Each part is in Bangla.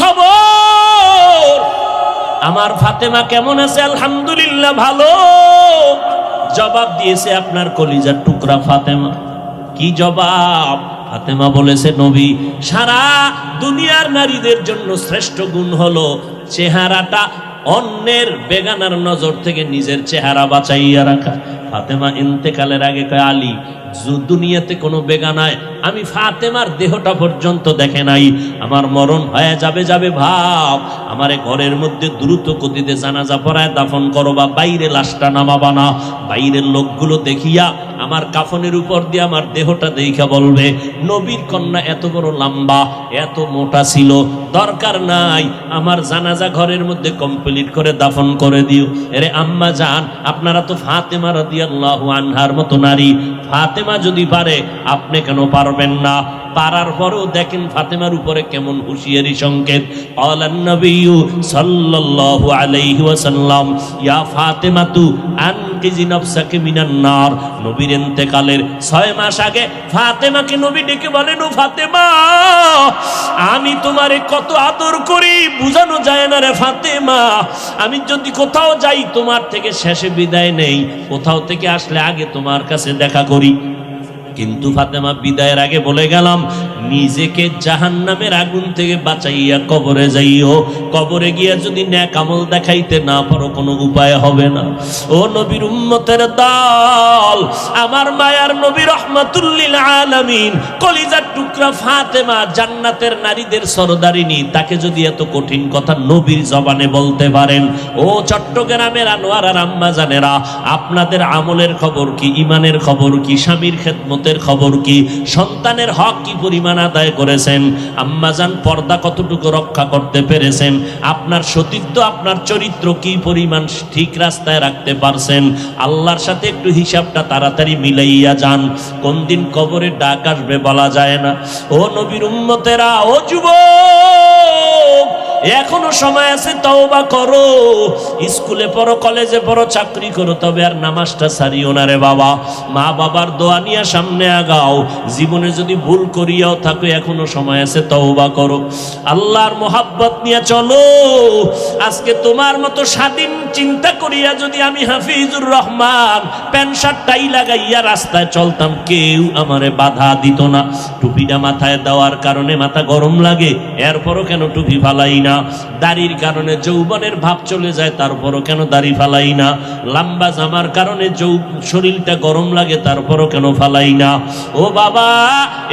খবর? আমার ফাতেমা কেমন আছে? আলহামদুলিল্লাহ ভালো। জবাব দিয়েছে আপনার কলিজার টুকরা ফাতেমা। কি জবাব? ফাতেমা বলেছে, নবী, সারা দুনিয়ার নারীদের জন্য শ্রেষ্ঠ গুণ হলো চেহারাটা অন্যের বেগানার নজর থেকে নিজের চেহারা বাঁচাইয়া রাখা। ফাতেমা ইন্তেকালের আগে কয়, আলী, দুনিয়াতে কোনো বেগানায় আমি ফাতেমার দেহটা পর্যন্ত দেখে নাই। আমার মরণ হয়ে যাবে ভাব, আমারে ঘরের মধ্যে দ্রুত গতিতে জানাজা পড়ায় দাফন করো, বা বাইরে লাশটা নামাবা না। বাইরের লোকগুলো দেখিয়া আমার কাফনের উপর দিয়ে আমার দেহটা দেখা বলবে, নবীর কন্যা এত বড় লম্বা, এত মোটা ছিল, দরকার নাই, আমার জানাজা ঘরের মধ্যে কমপ্লিট করে দাফন করে দিও। এরে আম্মা জান, আপনারা তো ফাতেমা রাদিয়াল্লাহু আনহার মতো নারী, ফাতেমা যদি পারে আপনি কেন পারবেন না? পারার পরেও দেখেন ফাতেমার উপরে কেমন হুঁশিয়ারি সংকেত। আলান নবিয়্যু সাল্লাল্লাহু আলাইহি ওয়াসাল্লাম, ইয়া ফাতেমাতু আনকিজি নাফসাকি মিনান নার। নবীর ইন্তেকালের 6 মাস আগে ফাতেমাকে নবী ডেকে বলেন, ও ফাতেমা, আমি তোমারে কত আদর করি, বুঝানো যায় না রে ফাতেমা। আমি যদি কোথাও যাই তোমার থেকে শেষে বিদায় নেই, কোথাও থেকে আসলে আগে তোমার কাছে দেখা করি। কিন্তু ফাতেমা বিদায়ের আগে বলে গেলাম, নিজেকে জাহান্নামের আগুন থেকে বাঁচাইয়া কবরে যাইও। কবরে গিয়া যদি নেক আমল দেখাইতে না পারো, কোনো উপায় হবে না। ও নবীর উম্মতের দল, আমার মায়ার নবী রাহমাতুল লিল আলামিন, কলিজার টুকরা ফাতেমা, জান্নাতের নারীদের সরদারিনী, তাকে যদি এত কঠিন কথা নবীর জবানে বলতে পারেন, ও চট্টগ্রামের আনোয়ার আর আম্মা জানেরা, আপনাদের আমলের খবর কি? ইমানের খবর কি? স্বামীর খেদমতের খবর কি? সন্তানের হক কি পরিমাণ আদায় করেছেন? আম্মাজান পর্দা কতটুকু রক্ষা করতে পেরেছেন? আপনার সতীত্ব, আপনার চরিত্র কি পরিমাণ ঠিক রাস্তায় রাখতে পারছেন? আল্লাহর সাথে একটু হিসাবটা তাড়াতাড়ি মিলাইয়া যান, কোন দিন কবরে ডাক আসবে বলা যায় না। ও নবীর উম্মতেরা, ও যুবক, এখনো সময় আছে, তওবা করো। স্কুলে পড়ো, কলেজে পড়ো, চাকরি করো, তবে আর নামাজটা ছাড়িও না রে বাবা। মা বাবার দোয়া নিয়ে সামনে আগাও। জীবনে যদি ভুল করিয়াও থাকো, এখনো সময় আছে, তওবা করো। আল্লাহর মোহাব্বত নিয়ে চলো। আজকে তোমার মতো স্বাধীন চিন্তা করিয়া যদি আমি Hafizur Rahman pant shirt tie লাগাইয়া রাস্তায় চলতাম, কেউ আমারে বাধা দিত না। টুপিটা মাথায় দেওয়ার কারণে মাথা গরম লাগে, এরপরও কেন টুপি ফালাই না? দাড়ির কারণে যৌবনের ভাব চলে যায়, তারপরও কেন দাড়ি ফালাই না? লম্বা জামার কারণে শরীরটা গরম লাগে, তারপরও কেন ফালাই না? ও বাবা,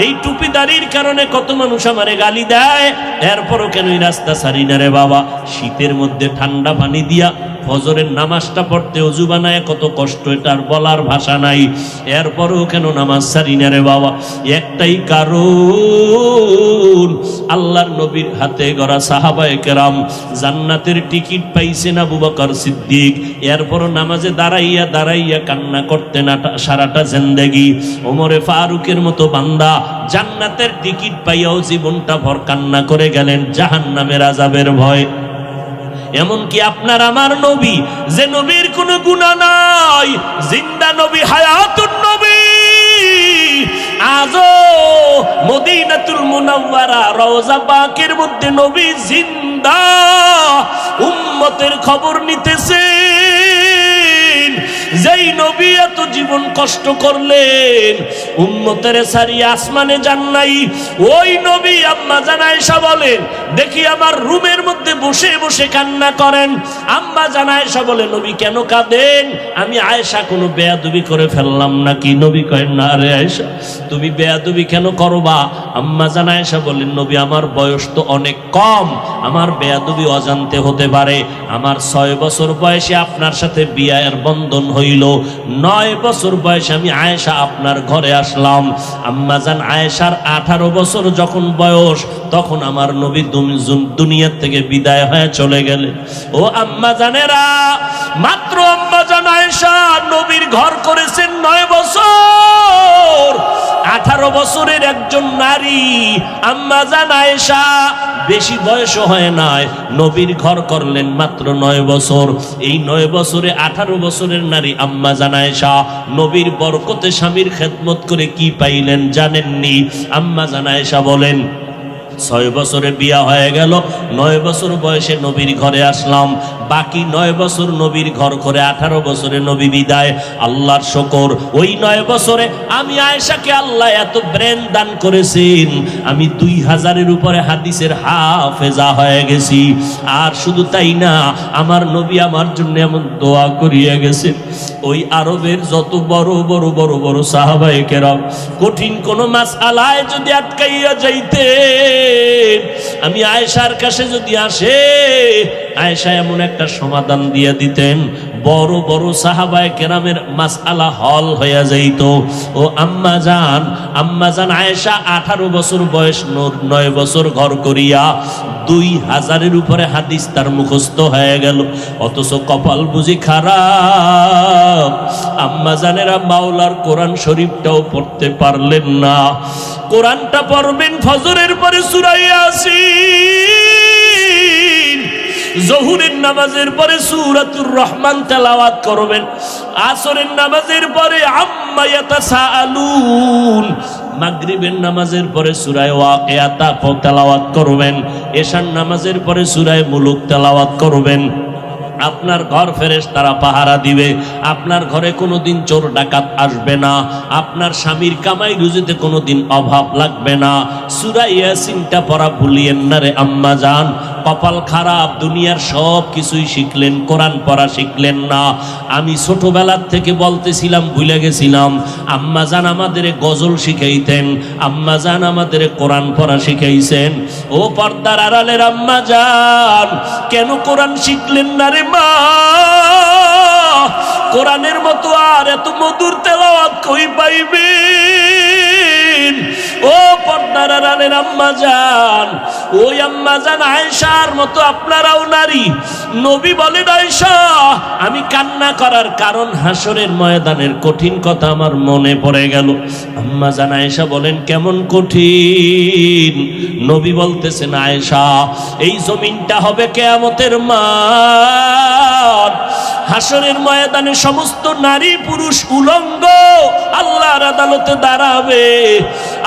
এই টুপি দাড়ির কারণে কত মানুষ আমারে গালি দেয়, এরপরও কেন এই রাস্তা ছাড়ি না রে বাবা? শীতের মধ্যে ঠান্ডা পানি দিয়া ফজরের নামাজটা পড়তে ওযু বানায় কত কষ্ট, এটার বলার ভাষা নাই, এরপরও কেন নামাজ ছাড়ি না রে বাবা? একটাই কারণ, আল্লাহর নবীর হাতে গড়া সাহাবায়ে কেরাম জান্নাতের টিকিট পাইছেন আবু বকর সিদ্দিক, এরপরও নামাজে দাঁড়াইয়া দাঁড়াইয়া কান্না করতেন সারাটা জিন্দেগি। ওমরে ফারুকের মতো বান্দা জান্নাতের টিকিট পাইয়াও জীবনটা ভর কান্না করে গেলেন জাহান্নামের আযাবের ভয়। এমনকি আপনার আমার নবী, যে নবীর কোনো গুনাহ নাই, জিন্দা নবী, হায়াতুন নবী, আজও মদিনাতুল মুনাওয়ারা রওজা পাকের মধ্যে নবী জিন্দা, উম্মতের খবর নিতেছেন। যেই নবী এত জীবন কষ্ট করলেন, উম্মতের সারিয়া আসমানে যান নাই, ওই নবী আম্মা জান আয়েশা বলেন, দেখি আমার রুমের মধ্যে বসে বসে কান্না করেন। আম্মা জান আয়েশা বলে, নবী কেন কাঁদেন? আমি আয়েশা কোনো বেয়াদবি করে ফেললাম নাকি? নবী কয়েন, না রে আয়েশা, তুমি বেয়াদবি কেন করবা? আম্মা জান আয়েশা বলেন, নবী আমার বয়স তো অনেক কম, আমার বেয়াদবি অজান্তে হতে পারে। আমার 6 বছর বয়সে আপনার সাথে বিয়ের বন্ধন হইল, 9 বছর বয়সে আমি আয়েশা আপনার ঘরে আসলাম। আম্মা জান আয়েশার 18 বছর যখন বয়স, তখন আমার নবী দুনিয়া থেকে বিদায় হয়ে চলে গেলেন। ও আম্মা জানেরা, মাত্র আম্মা জান আয়েশা নবীর ঘর করেছেন 9 বছর। 18 বছরের একজন নারী আম্মা জান আয়েশা, বেশি বয়স হয় নাই, নবীর ঘর করলেন মাত্র 9 বছর। এই 9 বছরে 18 বছরের নারী আম্মা জান আয়েশা নবীর বরকতে স্বামীর খেদমত করে কি পাইলেন জানেননি? আম্মা জান আয়েশা বলেন, 6 বছরে বিয়া হয়ে গেল, 9 বছর বয়সে নবীর ঘরে আসলাম, বাকি 9 বছর নবীর ঘর করে 18 বছরে নবী বিদায়। আল্লাহর শুকর, ওই 9 বছরে আমি আয়েশাকে আল্লাহ এত ব্রেন দান করেছেন, আমি 2000-এর উপরে হাদিসের হাফেজা হয়ে গেছি। আর শুধু তাই না, আমার নবী আমার জন্য এমন দোয়া করিয়া গেছেন, ওই আরবের যত বড় বড় বড় বড় সাহাবায়ে কেরাম কঠিন কোন মাসআলায় যদি আটকাইয়া যাইতে, আমি আয়েশার কাছে যদি আসে, আয়েশা এমন একটা সমাধান দিয়ে দিতেন, বড় বড় সাহাবায়ে কেরামের মাসআলা হল হইয়া যাইত। ও আম্মা জান আয়েশা 18 বছর বয়স, 9 বছর ঘর করিয়া 2000-এর উপরে হাদিস তার মুখস্থ হয়ে গেল। অথচ কপাল বুঝি খারাপ, আম্মা জানেরা মাওলার কোরআন শরীফটাও পড়তে পারলেন না। কোরআনটা পড়বেন ফজরের পরে সূরা ইয়াসিন, জোহরের নামাজের পরে সূরাতুর রহমান তেলাওয়াত করবেন, আসরের নামাজের পরে আম্মা ইয়াতাসাআলুন, মাগরিবের নামাজের পরে সূরা ওয়াকিয়া তেলাওয়াত করবেন, এশার নামাজের পরে সূরা মুলুক তেলাওয়াত করবেন। আপনার ঘর ফেরেশতারা পাহারা দিবে, আপনার ঘরে কোনোদিন চোর ডাকাত আসবে না, আপনার স্বামীর কামাই রুজিতে কোনোদিন অভাব লাগবে না। সূরা ইয়াসিনটা পড়া ভুলিয়েন না রে আম্মা জান। কপাল খারাপ, দুনিয়ার সব কিছুই শিখলেন, কোরআন পড়া শিখলেন না। আমি ছোটবেলার থেকে বলতেছিলাম, ভুলে গেছিলাম, আম্মা জান আমাদের গজল শিখাইতেন, আম্মা জান আমাদের কোরআন পড়া শিখাইছেন। ও পর্দার আড়ালের আম্মা জান, কেন কোরআন শিখলেন না রে মা? কোরআনের মতো আর এত মধুর তেলাওয়াত কই পাইবেন? ও পর্দার আড়ালের আম্মা জান, ওই আম্মা জান আয়েশার মতো আপনারাও নারী। নবী বলেন, আয়েশা আমি কান্না করার কারণ হাসরের ময়দানের কঠিন কথা আমার মনে পড়ে গেল। আম্মা জান আয়েশা বলেন, কেমন কঠিন? নবী বলতেছেন, আয়েশা এই জমিনটা হবে কিয়ামতের মাঠ, হাসরের ময়দানে সমস্ত নারী পুরুষ উলঙ্গ আল্লাহর আদালতে দাঁড়াবে।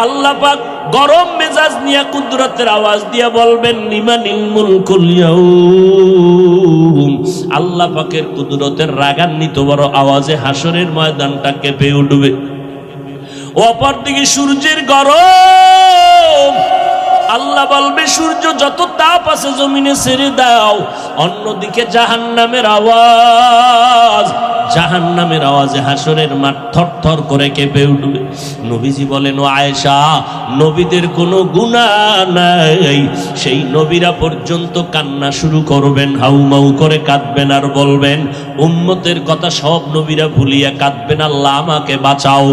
আল্লাহ পাক গরম মেজাজ নিয়ে কুদরতের আওয়াজ দিয়ে বলবেন, লিমানিল মুলকুল ইয়াউম। আল্লাহ পাকের কুদরতের রাগান্বিত বড় আওয়াজে হাসরের ময়দানটা কেঁপে উঠবে। অপরদিকে সূর্যের গরম, আল্লাহ বলবে সূর্য যত তাপ আছে জমিনে ছেড়ে দাও। অন্যদিকে জাহান্নামের আওয়াজ, জাহান্নামের আওয়াজে হাসরের মাঠ থরথর করে কেঁপে উঠবে। নবীজি বলেন, ও আয়েশা নবীদের কোনো গুনাহ নাই, সেই নবীরা পর্যন্ত কান্না শুরু করবেন, হাউমাউ করে কাঁদবেন আর বলবেন, উম্মতের কথা সব নবীরা ভুলিয়া কাঁদবেন, আল্লাহ আমাকে বাঁচাও।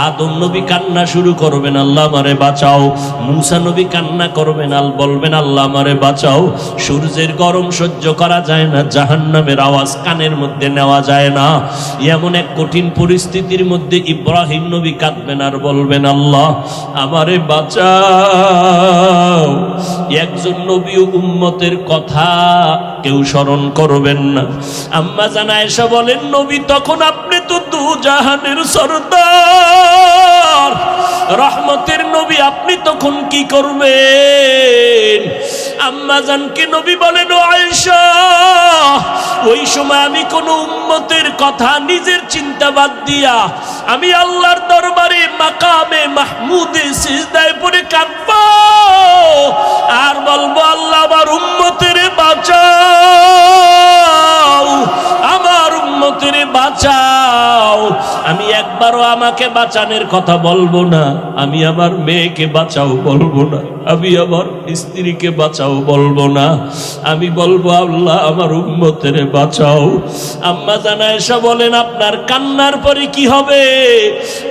আদম নবী কান্না শুরু করবেন, আল্লাহ আমারে বাঁচাও। মূসা নবী কান্না করবেন, আল বলবেন, আল্লাহ আমারে বাঁচাও। সূর্যের গরম সহ্য করা যায় না, জাহান্নামের আওয়াজ কানের মধ্যে নেওয়া যায় না। এমন এক কঠিন পরিস্থিতির মধ্যে ইব্রাহিম নবী কাঁদবেন আর বলবেন, আল্লাহ আমারে বাঁচাও। একজন নবী উম্মতের কথা কেউ স্মরণ করবেন না। আম্মা জান আয়েশা বলেন, নবী তখন আপনি তো দু জাহানের সরদার, রহমতের নবী, আপনি তখন কি করবেন? আম্মা জানকে নবী বলেন, ও আয়েশা ওই সময় আমি কোন উম্মতের কথা নিজের চিন্তা বাদ দিয়া আমি আল্লাহর দরবারে মাকামে মাহমুদে সিজদায় পড়ে কাঁদব আর বলবো, আল্লাহ আমার উম্মতের বাঁচাও, আমার উম্মতের বাঁচাও। আমি একবারও আমাকে বাঁচানোর কথা বলবো না, আমি আমার মেয়েকে বাঁচাও বলবো না, আমি আমার স্ত্রীকে বাঁচাও বলবো না, আমি বলবো আল্লাহ আমার উম্মতের বাঁচাও। আম্মা জান আয়েশা বলেন, আপনার কান্নার পরে কি হবে?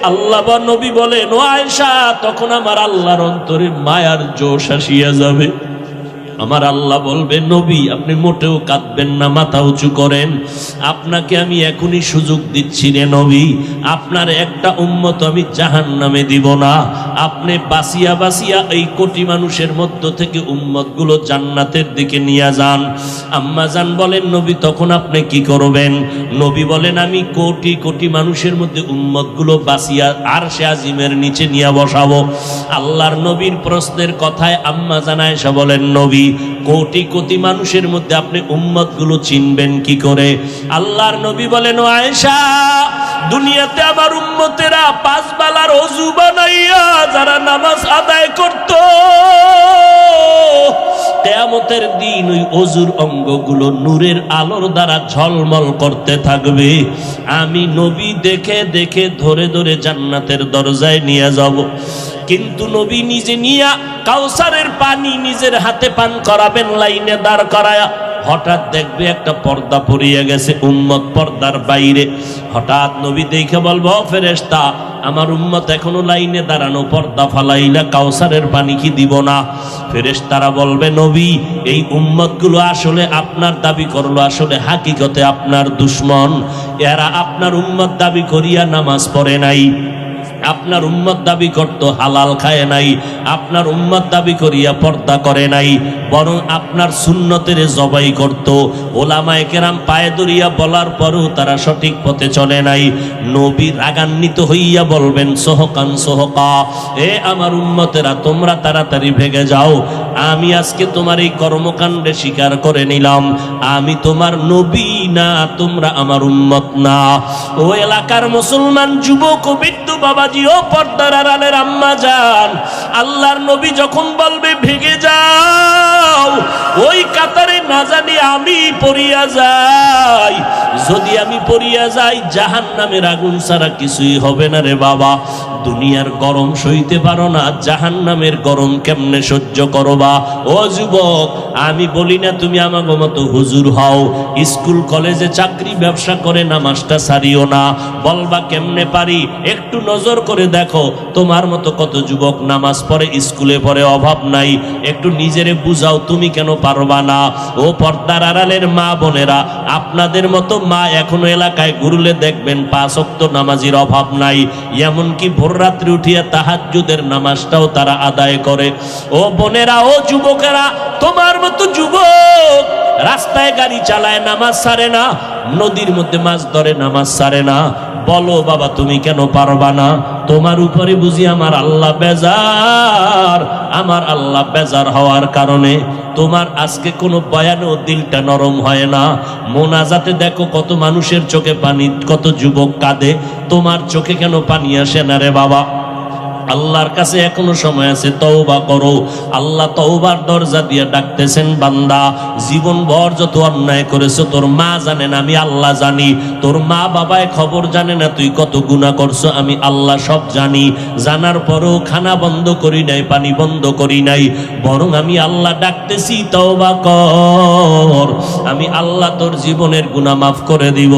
আল্লাহ বা নবী বলেন, ও আয়েশা তখন আমার আল্লাহর অন্তরে মায়ার জোশ আসিয়া যাবে। আমার আল্লাহ বলবে, নবী আপনি মোটেও কাঁদবেন না, মাথা উঁচু করেন। আপনাকে আমি এখনই সুযোগ দিচ্ছি রে নবী, আপনার একটা উম্মত আমি জাহান্নামে দিব না। আপনি বাসিয়া বাসিয়া এই কোটি মানুষের মধ্য থেকে উম্মতগুলো জান্নাতের দিকে নিয়ে যান। আম্মা জান বলেন, নবী তখন আপনি কি করবেন? নবী বলেন, আমি কোটি কোটি মানুষের মধ্যে উম্মতগুলো বাসিয়া আরশে আজিমের নিচে নিয়ে বসাবো। আল্লাহর নবীর প্রশ্নের কথায় আম্মা জান আয়েশা বলেন, নবী কোটি কোটি মানুষের মধ্যে আপনি উম্মতগুলো চিনবেন কি করে? আল্লাহর নবী বলেন, ও আয়েশা, দুনিয়াতে আমার উম্মতেরা 5 বেলার ওযু বানাইয়া যারা নামাজ আদায় করত, কিয়ামতের দিন ওই ওযুর অঙ্গগুলো নূরের আলোর দ্বারা ঝলমল করতে থাকবে। আমি নবী দেখে দেখে ধরে ধরে জান্নাতের দরজায় নিয়ে যাব। কিন্তু নবী নিজে নিয়া কাউসারের পানি নিজের হাতে পান করাবেন, লাইনে দাঁড় করায়া। হঠাৎ দেখবে একটা পর্দা পড়িয়া গেছে, উম্মত পর্দার বাইরে। হঠাৎ নবী দেখে বলবো, ফেরেশতা আমার উম্মত এখনো লাইনে দাঁড়ানো, পর্দা ফালাইলা কাউসারের পানি কি দিব না? ফেরেশতারা বলবে, নবী এই উম্মতগুলো আসলে আপনার দাবি করলো, আসলে হাকিকতে আপনার দুশমন। এরা আপনার উম্মত দাবি করিয়া নামাজ পড়ে নাই, আপনার উম্মত দাবি করত হালাল খায় নাই, আপনার উম্মত দাবি করিয়া পর্দা করে নাই, বরং আপনার সুন্নতের জবাই করত। ওলামায়ে কেরাম পায়ে ধরিয়া বলার পরও তারা সঠিক পথে চলে নাই। নবী রাগান্বিত হইয়া বলবেন, সোহকান সোহকা, এ আমার উম্মতেরা তোমরা তাড়াতাড়ি ভেগে যাও। আমি আজকে তোমার এই কর্মকাণ্ডে স্বীকার করে নিলাম, আমি তোমার নবী না, তোমরা আমার উম্মত না। ও এলাকার মুসলমান যুবক ও বৃদ্ধ বাবাজি, ও পর্দার আড়ালের আম্মা জান, আল্লাহর নবী যখন বলবে ভেগে যাও, ওই কাতারে না জানি আমি পড়িয়া যাই। যদি আমি পড়িয়া যাই, জাহান্নামের আগুন ছাড়া কিছুই হবে না রে বাবা। দুনিয়ার গরম সইতে পারো না, জাহান্নামের গরম কেমনে সহ্য করবা? ও যুবক, আমি বলি না তুমি আমাগো মতো হুজুর হও, স্কুল কলেজে চাকরি ব্যবসা করে নামাজটা ছাড়িও না। বলবা কেমনে পারি? একটু নজর করে দেখো, তোমার মতো কত যুবক নামাজ পড়ে, স্কুলে পড়ে, অভাব নাই। একটু নিজেরে বুঝাও, তুমি কেন পারবা না? ও পর্দার আড়ালের মা বোনেরা, আপনাদের মতো মা এখনো এলাকায় ঘুরলে দেখবেন 5 ওয়াক্ত নামাজের অভাব নাই। এমনকি ভোর রাত্রে উঠিয়া তাহাজ্জুদের নামাজটাও তারা আদায় করে। ও বোনেরা, ও যুবকেরা, তোমার মতো যুবক রাস্তায় গাড়ি চালায়, নামাজ ছাড়ে না, নদীর মধ্যে মাছ ধরে, নামাজ ছাড়ে না। বলো বাবা, তুমি কেন পারবা না? তোমার উপরে বুঝি আমার আল্লাহ বেজার? আমার আল্লাহ বেজার হওয়ার কারণে তোমার আজকে কোনো বয়ানেও দিলটা নরম হয় না। মোনাজাতে দেখো কত মানুষের চোখে পানি, কত যুবক কাঁদে, তোমার চোখে কেন পানি আসে না রে বাবা? আল্লাহর কাছে এখনো সময় আছে, তওবা করো। আল্লাহ তওবার দরজা দিয়ে ডাকতেছেন, বান্দা জীবন ভর যত অন্যায় করেছো তোর মা জানে না, আমি আল্লাহ জানি। তোর মা বাবায় খবর জানে না তুই কত গুনাহ করছো, আমি আল্লাহ সব জানি। জানার পরও খানা বন্ধ করি নাই, পানি বন্ধ করি নাই, বরং আমি আল্লাহ ডাকতেছি, তওবা কর, আমি আল্লাহ তোর জীবনের গুনাহ মাফ করে দিব।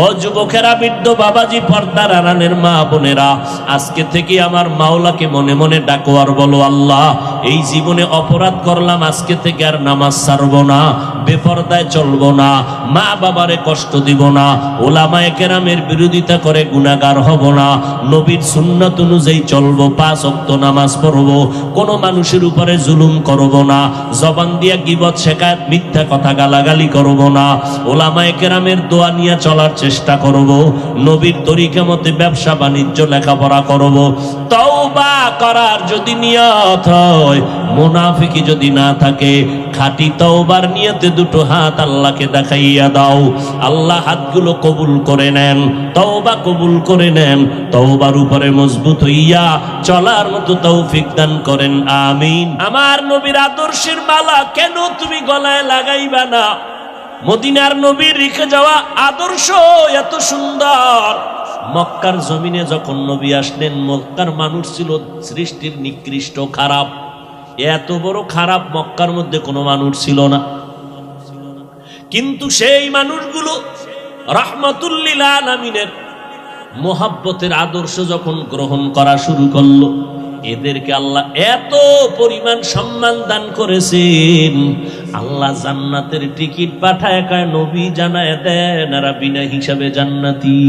ও যুবকেরা, বৃদ্ধ বাবাজি, পর্দার আড়ালের মা বোনেরা, আজকে থেকে আমার মাওলাকে মনে মনে ডাকো আর বলো, আল্লাহ এই জীবনে অপরাধ করলাম, আজকে থেকে আর নামাজ ছাড়বো না, বেপরদায় চলবো না, মা বাবারে কষ্ট দিব না, ওলামায়ে কেরামের বিরোধিতা করে গুনাহগার হব না, নবীর সুন্নাত অনুযায়ী চলবো, 5 ওয়াক্ত নামাজ পড়বো, কোনো মানুষের উপরে জুলুম করব না, জবান দিয়া গীবত শেখায়ত মিথ্যা কথা গালাগালি করব না, ওলামায়ে কেরামের দোয়া নিয়ে চলার চেষ্টা করব, নবীর তরিকা মতে ব্যবসা বাণিজ্য লেখাপড়া করব। তওবা করার যদি নিয়ত হয়, মুনাফিকি যদি না থাকে, খাঁটি তওবার নিয়তে দুটো হাত আল্লাহকে দেখাইয়া দাও, আল্লাহ হাতগুলো কবুল করে নেন, তওবা কবুল করে নেন, তওবার উপরে মজবুত হইয়া চলার মতো তৌফিক দান করেন, আমিন। আমার নবীর আদর্শের মালা কেন তুমি গলায় লাগাইবা না? মদিনার নবীর রেখে যাওয়া আদর্শ এত সুন্দর। মক্কার জমিনে যখন নবী আসলেন, মক্কার মানুষ ছিল সৃষ্টির নিকৃষ্ট, খারাপ, এত বড় খারাপ মক্কার মধ্যে কোনো মানুষ ছিল না। কিন্তু সেই মানুষগুলো রাহমাতুল লিল আলামিনের মোহাব্বতের আদর্শ যখন গ্রহণ করা শুরু করলো, এদেরকে আল্লাহ এত পরিমাণ সম্মান দান করেছেন, আল্লাহ জান্নাতের টিকিট পাঠায় কয় নবী জানায় দেন এরা বিনা হিসাবে জান্নাতি।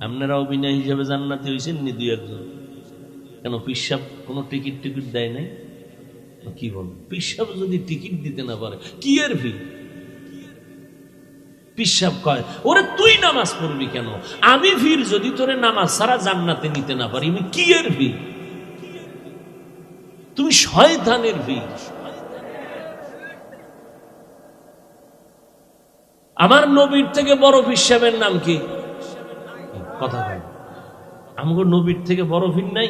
আপনারাও বিনা হিসাবে জান্নাতি হয়েছেন নি দুই একজন? কেন পিসাব কোনো টিকিট টিকিট দেয় নাই? কি বল, পিসাব যদি টিকিট দিতে না পারে কি এর ফি? পিসাব কয় ওরে তুই নামাজ পড়বি কেন, আমি ফির যদি তোরে নামাজ সারা জান্নাতে নিতে না পারি আমি কি এর ফি? তুমি শয়তানের ফি। আমার নবীর থেকে বড় পিসাবের নাম কি? কথা বল, আমগো নবীর থেকে বড় ফির নাই?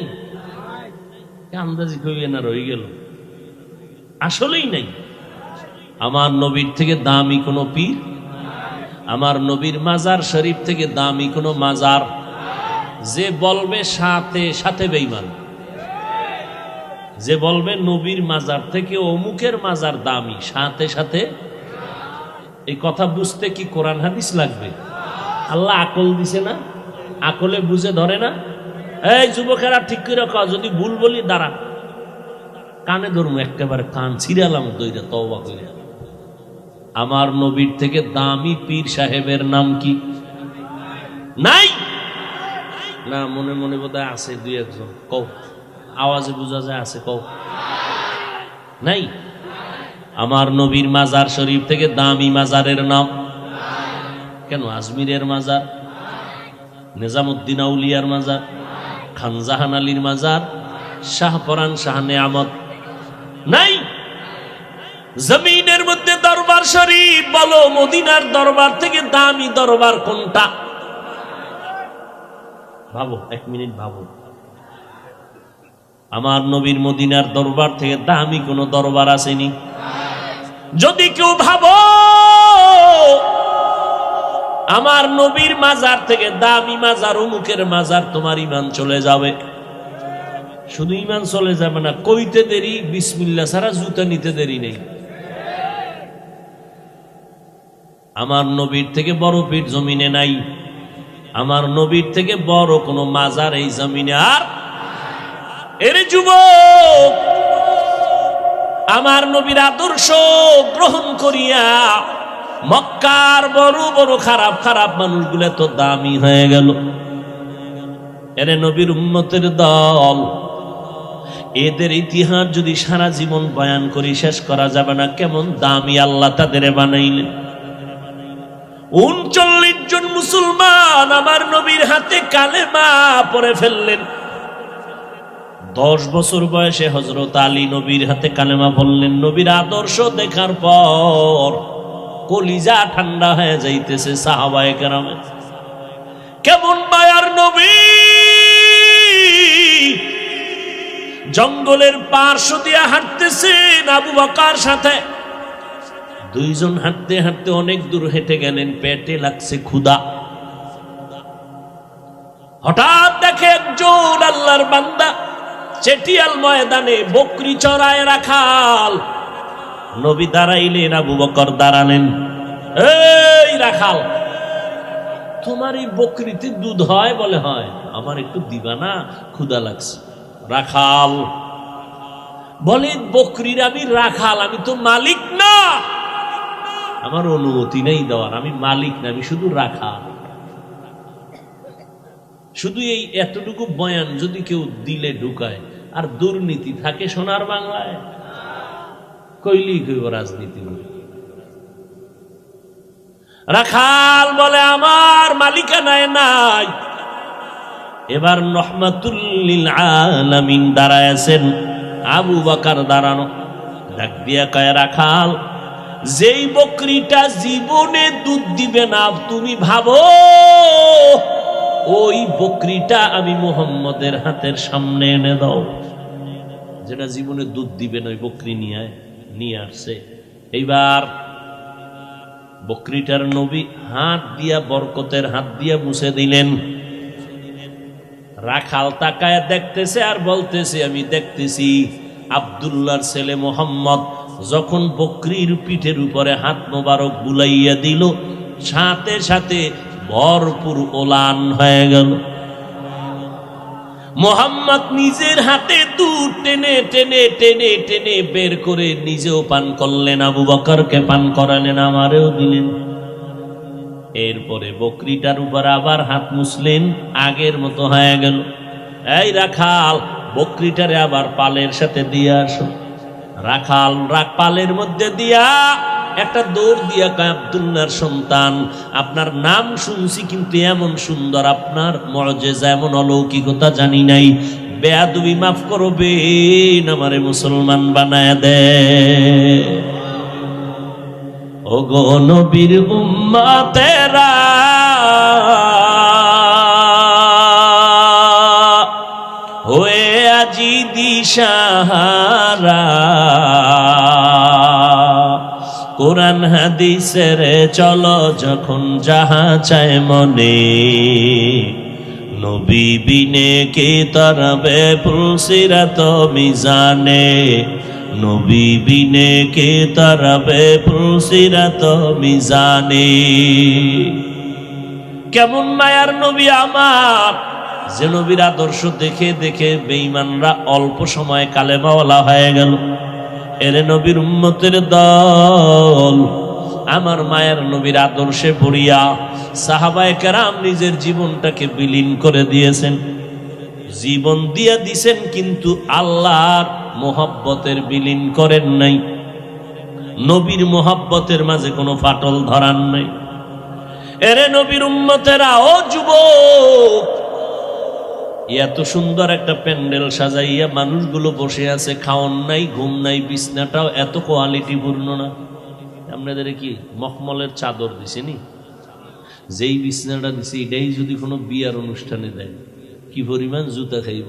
আন্দাজি কইবে না রয়ে গেল, আসলেই নাই। আমার নবীর থেকে দামি কোনো পীর, আমার নবীর মাজার শরীফ থেকে দামি কোনো মাজার। যে বলবে সাথে সাথে বেঈমান, যে বলবে নবীর মাজার থেকে অমুকের মাজার দামি, সাথে সাথে। এই কথা বুঝতে কি কোরআন হাদিস লাগবে? আল্লাহ আকল দিছে না? আকলে বুঝে ধরে না? এই যুবকেরা ঠিক করে রাখো, যদি ভুল বলি দাঁড়া, কানে ধরবো একেবারে, কান ছিড়ালাম দইরা তওবা কইরা। আমার নবীর থেকে দামি পীর সাহেবের নাম কি? নাই না? মনে মনে বোধহয় আছে দুই একজন, কও, আওয়াজে বোঝা যায় আছে, কও। নাই? আমার নবীর মাজার শরীফ থেকে দামি মাজারের নাম কেন? আজমিরের মাজার, নিজামুদ্দিন আউলিয়ার মাজার, খানজাহান আলীর মাজার, শাহপরান শাহ নেয়ামত নাই? জমিনের মধ্যে দরবার শরীফ বলো, মদিনার দরবার থেকে দামি দরবার কোনটা? ভাবো, এক মিনিট ভাবো। আমার নবীর মদিনার দরবার থেকে দামি কোন দরবার আসেনি? যদি কেউ ভাবো আমার নবীর মাজার থেকে দামি মাজার অমুকের মাজার, তোমার ঈমান চলে যাবে। শুধু ঈমান চলে যাবে না, কইতে দেরি বিসমিল্লাহ ছাড়া জুতা নিতে দেরি নেই। আমার নবীর থেকে বড় পীর জমিনে নাই, আমার নবীর থেকে বড় কোন মাজার এই জমিনে আর। এর যুবক, আমার নবীর আদর্শ গ্রহণ করিয়া মক্কার বড় বড় খারাপ খারাপ মানুষগুলো তো দামি হয়ে গেল। এরে নবীর উম্মতের দল, এদের ইতিহাস যদি সারা জীবন বয়ান করি শেষ করা যাবে না, কেমন দামি আল্লাহ তাদের বানাইলেন। 39 জন মুসলমান আমার নবীর হাতে কালেমা পড়ে ফেললেন। 10 বছর বয়সে হযরত আলী নবীর হাতে কালেমা পড়লেন। নবীর আদর্শ দেখার পর কলিজা ঠান্ডা হয়ে যাইতেছে সাহাবায়ে কেরামের। কেমন মায়ার নবী! জঙ্গলের পার্শ্ব দিয়ে হাঁটতেছেন আবু বকর সাথে। দুইজন হাঁটতে হাঁটতে অনেক দূর হেঁটে গেলেন, পেটে লাগছে ক্ষুধা। হঠাৎ দেখে একজন আল্লাহর বান্দা চেটিয়াল ময়দানে বকরি চড়ায় রাখাল। নবী দাঁড়াইলেন, আবু বকর দাঁড়ালেন। এই রাখাল, তোমার এই বকরিতে দুধ হয়? বলে হয়। আমার একটু দিবা না, ক্ষুধা লাগছে। রাখাল বলে, বকরির আমি রাখাল, আমি তো মালিক না, আমার অনুমতি নেই দেওয়ার, আমি মালিক না, আমি শুধু রাখাল। শুধু এই এতটুকু বয়ান যদি কেউ দিলে ঢুকায়, আর দুর্নীতি থাকে সোনার বাংলায়, কইলি কইব রাজনীতি। রাখাল বলে, আমার মালিকানায় নাই। এবার রহমাতুল লিল আলামিন দাঁড়ায় আছেন, আবু বকর দাঁড়ানো। ডাক দিয়া কয়, রাখাল, যেই বকরিটা জীবনে দুধ দিবে না, তুমি ভাবো ওই বকরিটা আমি মুহাম্মদের হাতের সামনে এনে দাও। যেটা জীবনে দুধ দিবে না, ওই বকরি নিয়ে আসছে। এইবার বকরিটার নবী হাত দিয়া, বরকতের হাত দিয়া মুছে দিলেন। রাখাল তাকায় দেখতেছে আর বলতেছে, আমি দেখতেছি আব্দুল্লাহর ছেলে মোহাম্মদ যখন বকরির পিঠের উপরে হাত মোবারক বুলাইয়া দিল, সাথে সাথে ভরপুর ওলান হয়ে গেল। মোহাম্মদ নিজের হাতে দুধ টেনে টেনে টেনে টেনে বের করে নিজেও পান করলেন, আবু বকরকে পান করালেন, আমারেও দিলেন। এরপরে বকরিটার উপর আবার হাত মুছলেন, আগের মতো হয়ে গেল। এই রাখাল, বকরিটারে আবার পালের সাথে দিয়ে আসো। রাখাল পালের মধ্যে দিয়া একটা দৌড় দিয়া কয়, আব্দুল্লাহর সন্তান, আপনার নাম শুনছি কিন্তু এমন সুন্দর, আপনার মুআজিজা এমন অলৌকিকতা জানি নাই, বেয়াদবি মাফ করবেন, আমারে মুসলমান বানায় দে। ও গো নবীর উম্মতেরা, হয়ে আজি দিশাহারা, কোরআন হাদিসের চলো যখন যাহা চায় মনে, নবী বিনে কে তরবে পুলসিরাত মিজানে, নবী বিনে কে তরবে পুলসিরাত মিজানে। কেমন মায়ার নবী আমার, যে নবীর আদর্শ দেখে দেখে বেঈমানরা অল্প সময় কালেমাওয়ালা হয়ে গেল। এরে নবীর উম্মতের দল, আমার মায়ের নবীর আদর্শে পড়িয়া সাহাবায়ে কেরাম নিজের জীবনটাকে বিলীন করে দিয়েছেন, জীবন দিয়া দিছেন, কিন্তু আল্লাহর মোহাব্বতের বিলীন করেন নাই, নবীর মোহাব্বতের মাঝে কোনো ফাটল ধরান নাই। এরে নবীর উম্মতেরা, ও যুবক, এত সুন্দর একটা প্যান্ডেল সাজাইয়া মানুষগুলো বসে আছে, খাওয়ান নাই, ঘুম নাই, বিছনাটাও এত কোয়ালিটি পূর্ণ না। আপনাদের কি মখমলের চাদর দিছেনি? যেই বিছনাটা দিছে এটাই যদি কোনো বিয়ার অনুষ্ঠানে দেয়, কি পরিমাণ জুতা খাইব।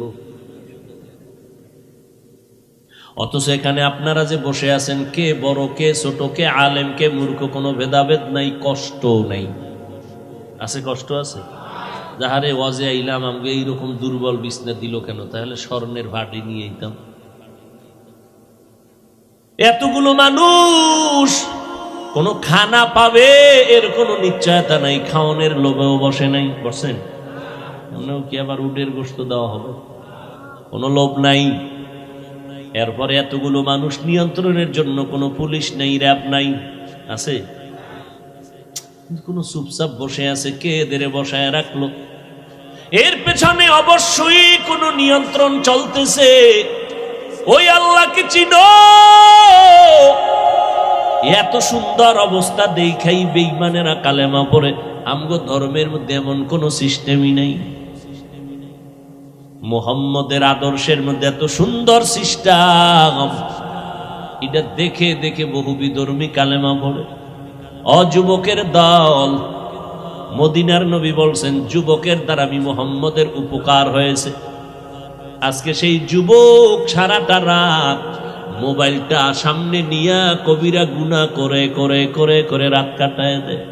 অথচ এখানে আপনারা যে বসে আছেন, কে বড় কে ছোট, কে আলেম কে মূর্খ, কোনো ভেদাভেদ নাই, কষ্ট নাই। আছে? কষ্ট আছে? যাহারে ওয়াজে আইলাম, আমাকে এইরকম দুর্বল বিছনা দিল কেন? তাহলে স্বর্ণের ভাটি নিয়ে আইতাম। এতগুলো মানুষ কোনো খানা পাবে এর কোনো নিশ্চয়তা নাই, খাওয়ানোর লোভেও বসে নাই। বসেন কি আবার উটের গোশত দেওয়া হবে? কোনো লোভ নাই। এরপরে এতগুলো মানুষ নিয়ন্ত্রণের জন্য কোনো পুলিশ নেই, র্যাব নাই। আছে? কোনো চুপচাপ বসে আছে, কে এদের বসায় রাখলো? এর পেছনে অবশ্যই কোনো নিয়ন্ত্রণ চলতেছে। ওই আল্লাহকে চিনো। এত সুন্দর অবস্থা দেখাই বেঈমানেরা কালেমা পড়ে। আমগো ধর্মের মধ্যে এমন কোন সিস্টেমই নাই। মুহাম্মদের আদর্শের মধ্যে এত সুন্দর সিস্টেম, এটা দেখে দেখে বহু বিধর্মী কালেমা পড়ে। অযুবকের দল, মদিনার নবী বলছেন যুবকের দ্বারা আমি মুহাম্মদের উপকার হয়েছে। আজকে সেই যুবক সারাটা রাত মোবাইলটা সামনে নিয়ে কবিরা গুনাহ করে করে করে করে রাত কাটায় দেয়।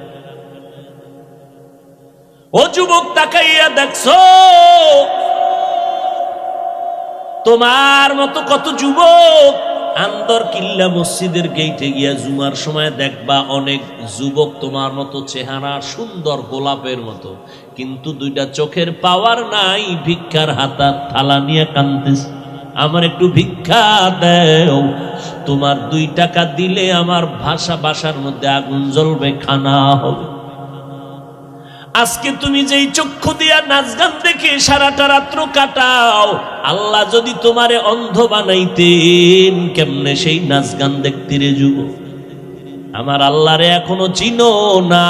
ও যুবক, তাকাইয়া দেখছো তোমার মতো কত যুবক আন্দর কিল্লা মসজিদের গেইটে গিয়া জুমার সময় দেখবা অনেক যুবক তোমার মতো চেহারা, সুন্দর গোলাপের মতো, কিন্তু দুইটা চোখের পাওয়ার নাই, ভিক্ষার হাতা থালা নিয়ে কাঁদতেছে, আমার একটু ভিক্ষা দেও। তোমার 2 টাকা দিলে আমার বাসার মধ্যে আগুন জ্বলবে, খানা হবে। আজকে তুমি যেই চক্ষু দিয়া নাচ গান দেখে সারাটা রাত্র কাটাও, আল্লাহ যদি তোমারে অন্ধ বানাইতেন, কেমনে সেই নাচ গান দেখতে রে যুবক? আমার আল্লাহরে এখনো চিনো না।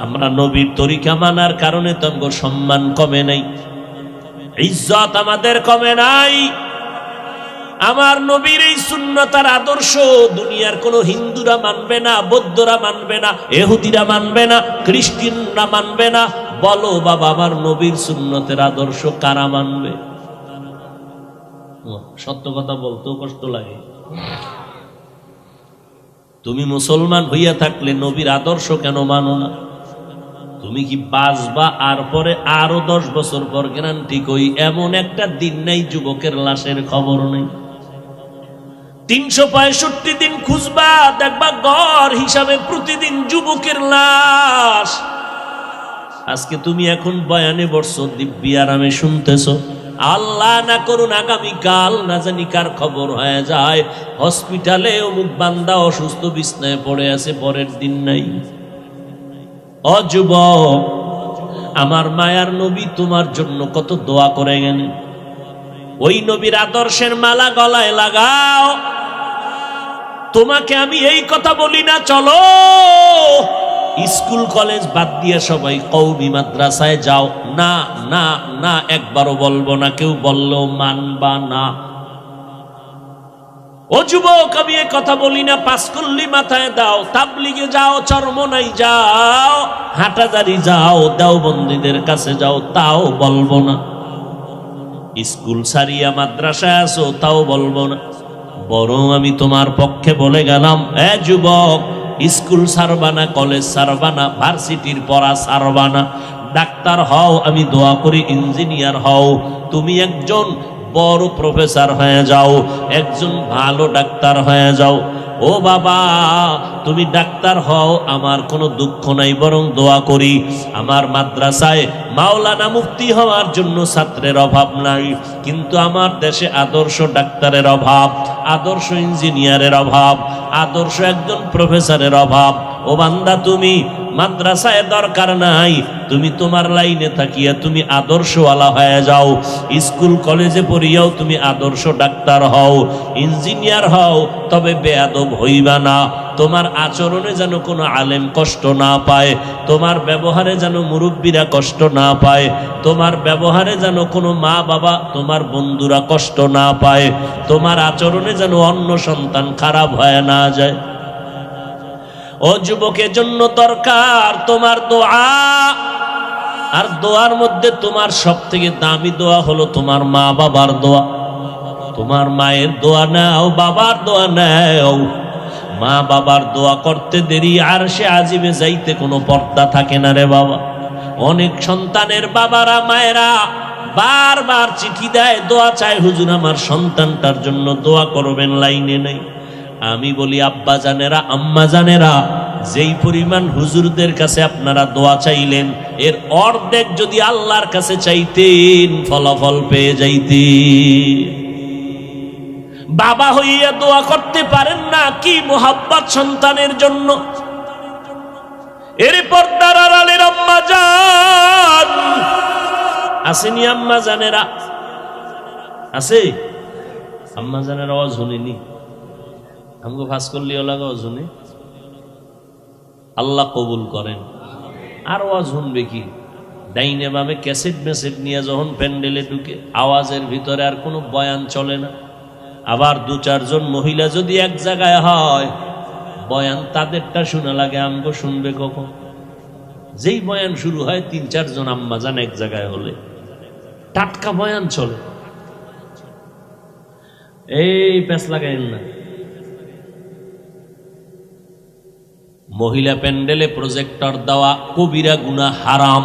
আমরা নবীর তরিকা মানার কারণে তোমার সম্মান কমে নাই, ইজ্জত আমাদের কমে নাই। আমার নবীর এই সুন্নতার আদর্শ দুনিয়ার কোন হিন্দুরা মানবে না, বৌদ্ধরা মানবে না, ইহুদিরা মানবে না, খ্রিস্টানরা মানবে না। বলো বাবা, আমার নবীর সুন্নতের আদর্শ কারা মানবে? সত্য কথা বলতেও কষ্ট লাগে। তুমি মুসলমান হইয়া থাকলে নবীর আদর্শ কেন মানো না? তুমি কি বাঁচবা আর পরে আরো 10 বছর পর গ্যারান্টি কই এমন একটা দিন নাই যুবকের লাশের খবর নেই। 365 দিন খুঁজবা, দেখবা গড় হিসাবে প্রতিদিন যুবকের লাশ। আজকে তুমি এখন বয়ানে বসছো, দিব্যি আরামে শুনতেছো। আল্লাহ না করুন আগামীকাল না জানি কার খবর হয়ে যায়, হসপিটালে অমুক বান্দা অসুস্থ বিছনায় পড়ে আছে, পরের দিন নাই। ও যুবক, আমার মায়ার নবী তোমার জন্য কত দোয়া করে গেলেন। ওই নবীর আদর্শের মালা গলায় লাগাও। তোমাকে আমি এই কথা বলি না চলো স্কুল কলেজ বাদ দিয়ে সবাই কওমি মাদ্রাসায় যাও, না না না, একবারও বলবো না, কেউ বললেও মানবা না। ও যুবক, আমি এ কথা বলি না, পাঁচকল্লি মাথায় দাও, তাবলিগে যাও, চরমনাই যাও, হাটাজারি যাও, দেওবন্দীদের কাছে যাও, তাও বলবো না। স্কুল সারিয়া মাদ্রাসায় আসো, তাও বলবো না। বরং আমি তোমার পক্ষে বলে গেলাম, এ যুবক, স্কুল সারবানা, কলেজ সারবানা, ভার্সিটির পড়া সারবানা, ডাক্তার হও, আমি দোয়া করি ইঞ্জিনিয়ার হও, তুমি একজন বড় প্রফেসর হয়ে যাও, একজন ভালো ডাক্তার হয়ে যাও। ও বাবা, তুমি ডাক্তার হও, আমার কোনো দুঃখ নাই, বরং দোয়া করি আমার মাদ্রাসায় মাওলানা মুফতি হওয়ার জন্য ছাত্রের অভাব নাই, কিন্তু আমার দেশে আদর্শ ডাক্তারের অভাব, আদর্শ ইঞ্জিনিয়ারের অভাব, আদর্শ একজন প্রফেসরের অভাব। ও বান্দা, তুমি মাদ্রাসায় দরকার নাই, তুমি তোমার লাইনে থাকিয়া তুমি আদর্শওয়ালা হয়ে যাও। স্কুল কলেজে পড়িয়াও তুমি আদর্শ ডাক্তার হও, ইঞ্জিনিয়ার হও, তবে বেয়াদব হইবা না। তোমার আচরণে যেন কোনো আলেম কষ্ট না পায়, তোমার ব্যবহারে যেন মুরব্বীরা কষ্ট না পায়, তোমার ব্যবহারে যেন কোনো মা বাবা, তোমার বন্ধুরা কষ্ট না পায়, তোমার আচরণে যেন অন্য সন্তান খারাপ হয়ে না যায়। ও যুবকের জন্য দরকার তোমার দোয়া, আর দোয়ার মধ্যে তোমার সব থেকে দামি দোয়া হলো তোমার মা বাবার দোয়া। তোমার মায়ের দোয়া নাও, বাবার দোয়া নাও। মা বাবার দোয়া করতে দেরি আর সে আজিবে যাইতে কোনো পর্দা থাকে না রে বাবা। অনেক সন্তানের বাবারা মায়েরা বারবার চিঠি দেয়, দোয়া চায়, হুজুর আমার সন্তানটার জন্য দোয়া করবেন, লাইনে নেই। আমি বলি আব্বা জানেরা, আম্মা জানেরা, যেই পরিমাণ হুজুরদের কাছে আপনারা দোয়া চাইলেন, এর অর্ধেক যদি আল্লাহর কাছে চাইতেন ফলাফল পেয়ে যাইতেন। বাবা হইয়া দোয়া করতে পারেন না, কি মোহাব্বত সন্তানের জন্য। এর পর্দার আড়ালের আম্মা জান আসেনি, আম্মা জানেরা আছে, আম্মা জানেরা আওয়াজ শুনিনি, আমাকে ফাঁস করলি ওলাগা শুনে আল্লাহ কবুল করেন। আর আওয়াজ শুনবে কি, ডাইনে বামে ক্যাসেট মেসেট নিয়ে যখন প্যান্ডেলে ঢুকে, আওয়াজের ভিতরে আর কোনো বয়ান চলে না। আবার দু চারজন মহিলা যদি এক জায়গায় হয়, বয়ান তাদেরটা শোনা লাগে, আমগো শুনবে কখন? যেই বয়ান শুরু হয়, তিন চারজন আম্মা জান এক জায়গায় হলে টাটকা বয়ান চলে। এই প্যাঁচ লাগাইন না। মহিলা প্যান্ডেলে প্রজেক্টর দেওয়া কবিরা গুনাহ, হারাম।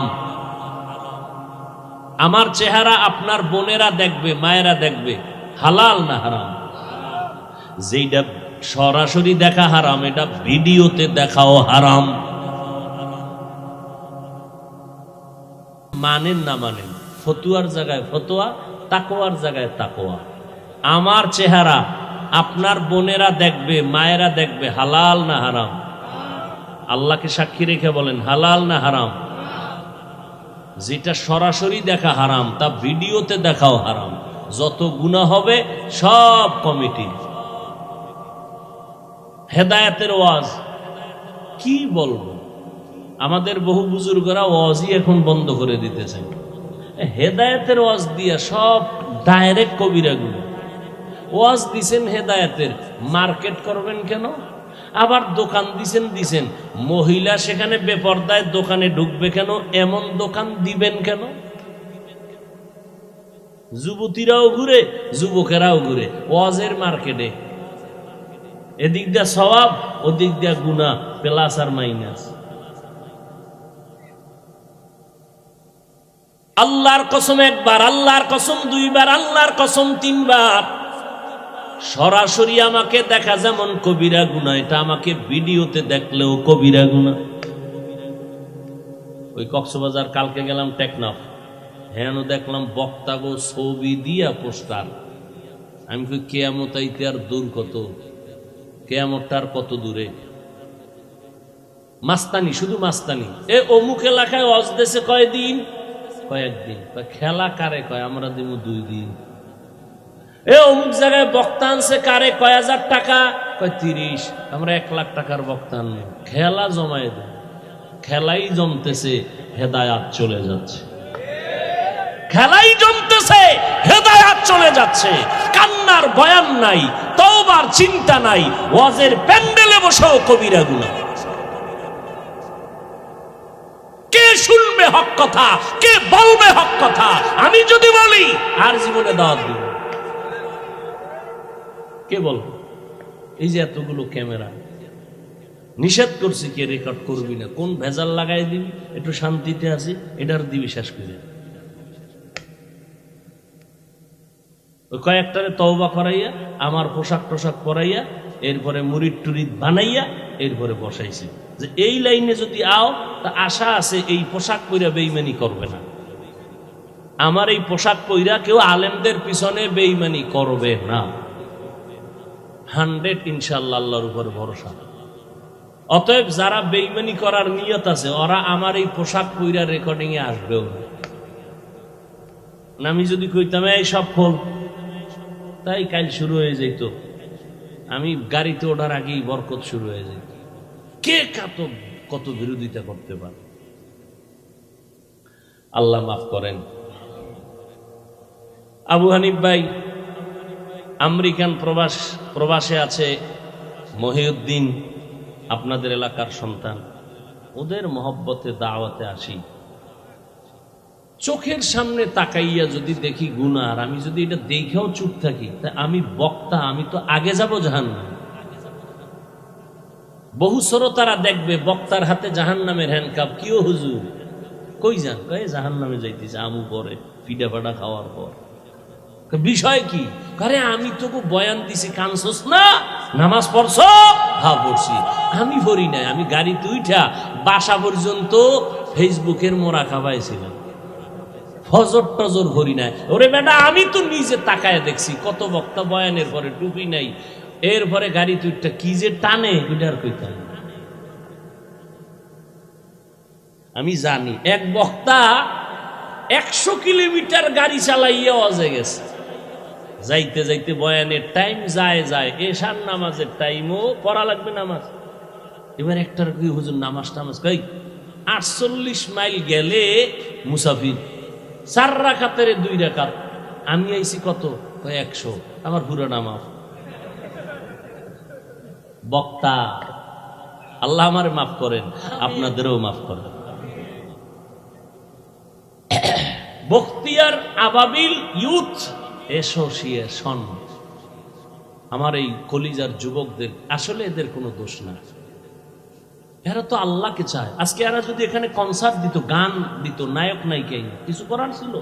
আমার চেহারা আপনার বোনেরা দেখবে, মায়েরা দেখবে, হালাল না হারাম? যেটা সরাসরি দেখা হারাম, এটা ভিডিওতে দেখাও হারাম। মানেন না মানেন, ফতুয়ার জায়গায় ফতোয়া, তাকওয়ার জায়গায় তাকওয়া। আমার চেহারা আপনার বোনেরা দেখবে, মায়েরা দেখবে, হালাল না হারাম? আল্লাহকে সাক্ষী রেখে বলেন, হালাল না হারাম? যেটা সরাসরি দেখা হারাম, তা ভিডিওতে দেখাও হারাম। যত গুনাহ হবে সব কমিটি। হেদায়েতের ওয়াজ কি বলবো, আমাদের বহু বুজুর্গরা ওয়াজই এখন বন্ধ করে দিতেছেন। হেদায়েতের ওয়াজ দিয়া সব ডাইরেক্ট কবিরা গুনাহ। ওয়াজ দিছেন হেদায়েতের, মার্কেট করবেন কেন? আবার দোকান দিছেন, মহিলা সেখানে বেপরদায় দোকানে ঢুকবে কেন? এমন দোকান দিবেন কেন? যুবতীরাও ঘুরে, যুবকেরাও ঘুরে ওয়াজের মার্কেটে। এদিক দিয়া সওয়াব, ওদিক দিয়া গুনাহ, প্লাস আর মাইনাস। আল্লাহর কসম একবার, আল্লাহর কসম দুইবার, আল্লাহর কসম তিনবার। সরাসরি আমাকে দেখা যেমন কবিরা গুনাহ, এটা আমাকে ভিডিওতে দেখলেও কবিরা গুনাহ। ওই কক্সবাজার কালকে গেলাম টেকনাফ, হ্যাঁ দেখলাম বক্তা গো ছবি দিয়া পোস্টার। আমি কই কেয়ামত আইতে আর দূর কত, কেয়ামতটার কত দূরে। মাস্তানি, শুধু মাস্তানি। এ অমুক এলাকায় ওয়াজ দেশে কয়দিন, কয়েকদিন। খেলা কারে কয়, আমরা দিব 2 দিন। এ অমুক জায়গায় বক্তা আনছে কারে, কয় হাজার টাকা, কয় 30। আমরা 1 লাখ টাকার বক্তা আনবো, খেলা জমায় দেব। খেলাই জমতেছে, হেদায়াত চলে যাচ্ছে। খেলাই জমতেছে, হেদায়াত চলে যাচ্ছে। কান্নার বয়ান নাই, তওবার চিন্তা নাই, ওয়াজের প্যান্ডেলে বসেও কবিরা গুনাহ। কে শুনবে হক কথা, কে বলবে হক কথা? আমি যদি বলি আর জীবনে দাওয়াত দিব, কে বলবে? এই যে এতগুলো ক্যামেরা, নিষেধ করছি কে রেকর্ড করবি না, কোন ভেজাল লাগাই দিবি, একটু শান্তিতে আছি, এটার দিবি শেষ করে। ওই কয়েকটারে তওবা করাইয়া, আমার পোশাক টোশাক পরাইয়া, এরপরে মুরিদ টুরিদ বানাইয়া, এরপরে বসাইছি যে এই লাইনে যদি আও তা আশা আছে এই পোশাক পইরা বেঈমানি করবে না। আমার এই পোশাক পইরা কেউ আলেমদের পিছনে বেঈমানি করবে না। 100 ইনশাআল্লাহ, আল্লাহর উপর ভরসা। অতএব যারা বেঈমানি করার নিয়ত আছে, ওরা আমার এই পোশাক পইরা রেকর্ডিং এ আসবেও না। আমি যদি কইতাম এই সব খোল, তাই কাল শুরু হয়ে যেত। আমি গাড়িতে ওঠার আগেই বরকত শুরু হয়ে যেত। কে কত বিরোধিতা করতে পারে? আল্লাহ মাফ করেন। আবু হানিফ ভাই আমেরিকান প্রবাসে আছে, মহিউদ্দিন আপনাদের এলাকার সন্তান। ওদের মহব্বতে দাওয়াতে আসি, চোখের সামনে তাকাইয়া যদি দেখি গুনাহ, আর আমি যদি এটা দেখেও চুপ থাকি, তা আমি বক্তা, আমি তো আগে যাব জাহান্নামে। বহু শ্রোতারা দেখবে বক্তার হাতে জাহান্নামের হ্যান্ডকাপ। কিও হুজুর, কই যান? কয়ে জাহান্নামে যাইতেছে আমু পরে, পিঠা ফাটা খাওয়ার পর। বিষয় কি? আরে আমি তোকে বয়ান দিছি, কানছস না? নামাজ পড়ছ? হ্যাঁ পড়ছি। আমি পড়ি নাই, আমি গাড়িতে উঠা বাসা পর্যন্ত ফেসবুকের মোরা খাবাইছিলাম, ফজর টজর ভরি নাই। ওরে বেটা, আমি তো নিজে তাকায় দেখছি কত বক্তা বয়ানের পরে টুপি নাই, এরপরে গাড়ি তুইটা কি যে টানে, ওইটার কইতাম। আমি জানি এক বক্তা 100 কিলোমিটার গাড়ি চালাইয়া অজে গেছে। যাইতে যাইতে বয়ানের টাইম যায়, এশার নামাজের টাইমও পড়া লাগবে নামাজ। এবার একটার কি হুজুর নামাজ টামাজ কই 48 মাইল গেলে মুসাফির 4 রাকাতের 2 রাকাত। আমি আইছি কত? 100। আমার পুরো নামাজ। বক্তা, আল্লাহ আমারে মাফ করেন, আপনাদেরও মাফ করেন। বখতিয়ার আবাবিল ইউথ অ্যাসোসিয়েশন, আমার এই কলিজার যুবকদের, আসলে এদের কোনো দোষ না। এরা তো আল্লাহকে চায়। আজকে এরা যদি এখানে কনসার্ট দিত, গান দিত, নায়ক নায়িকা, কিছু করার ছিল?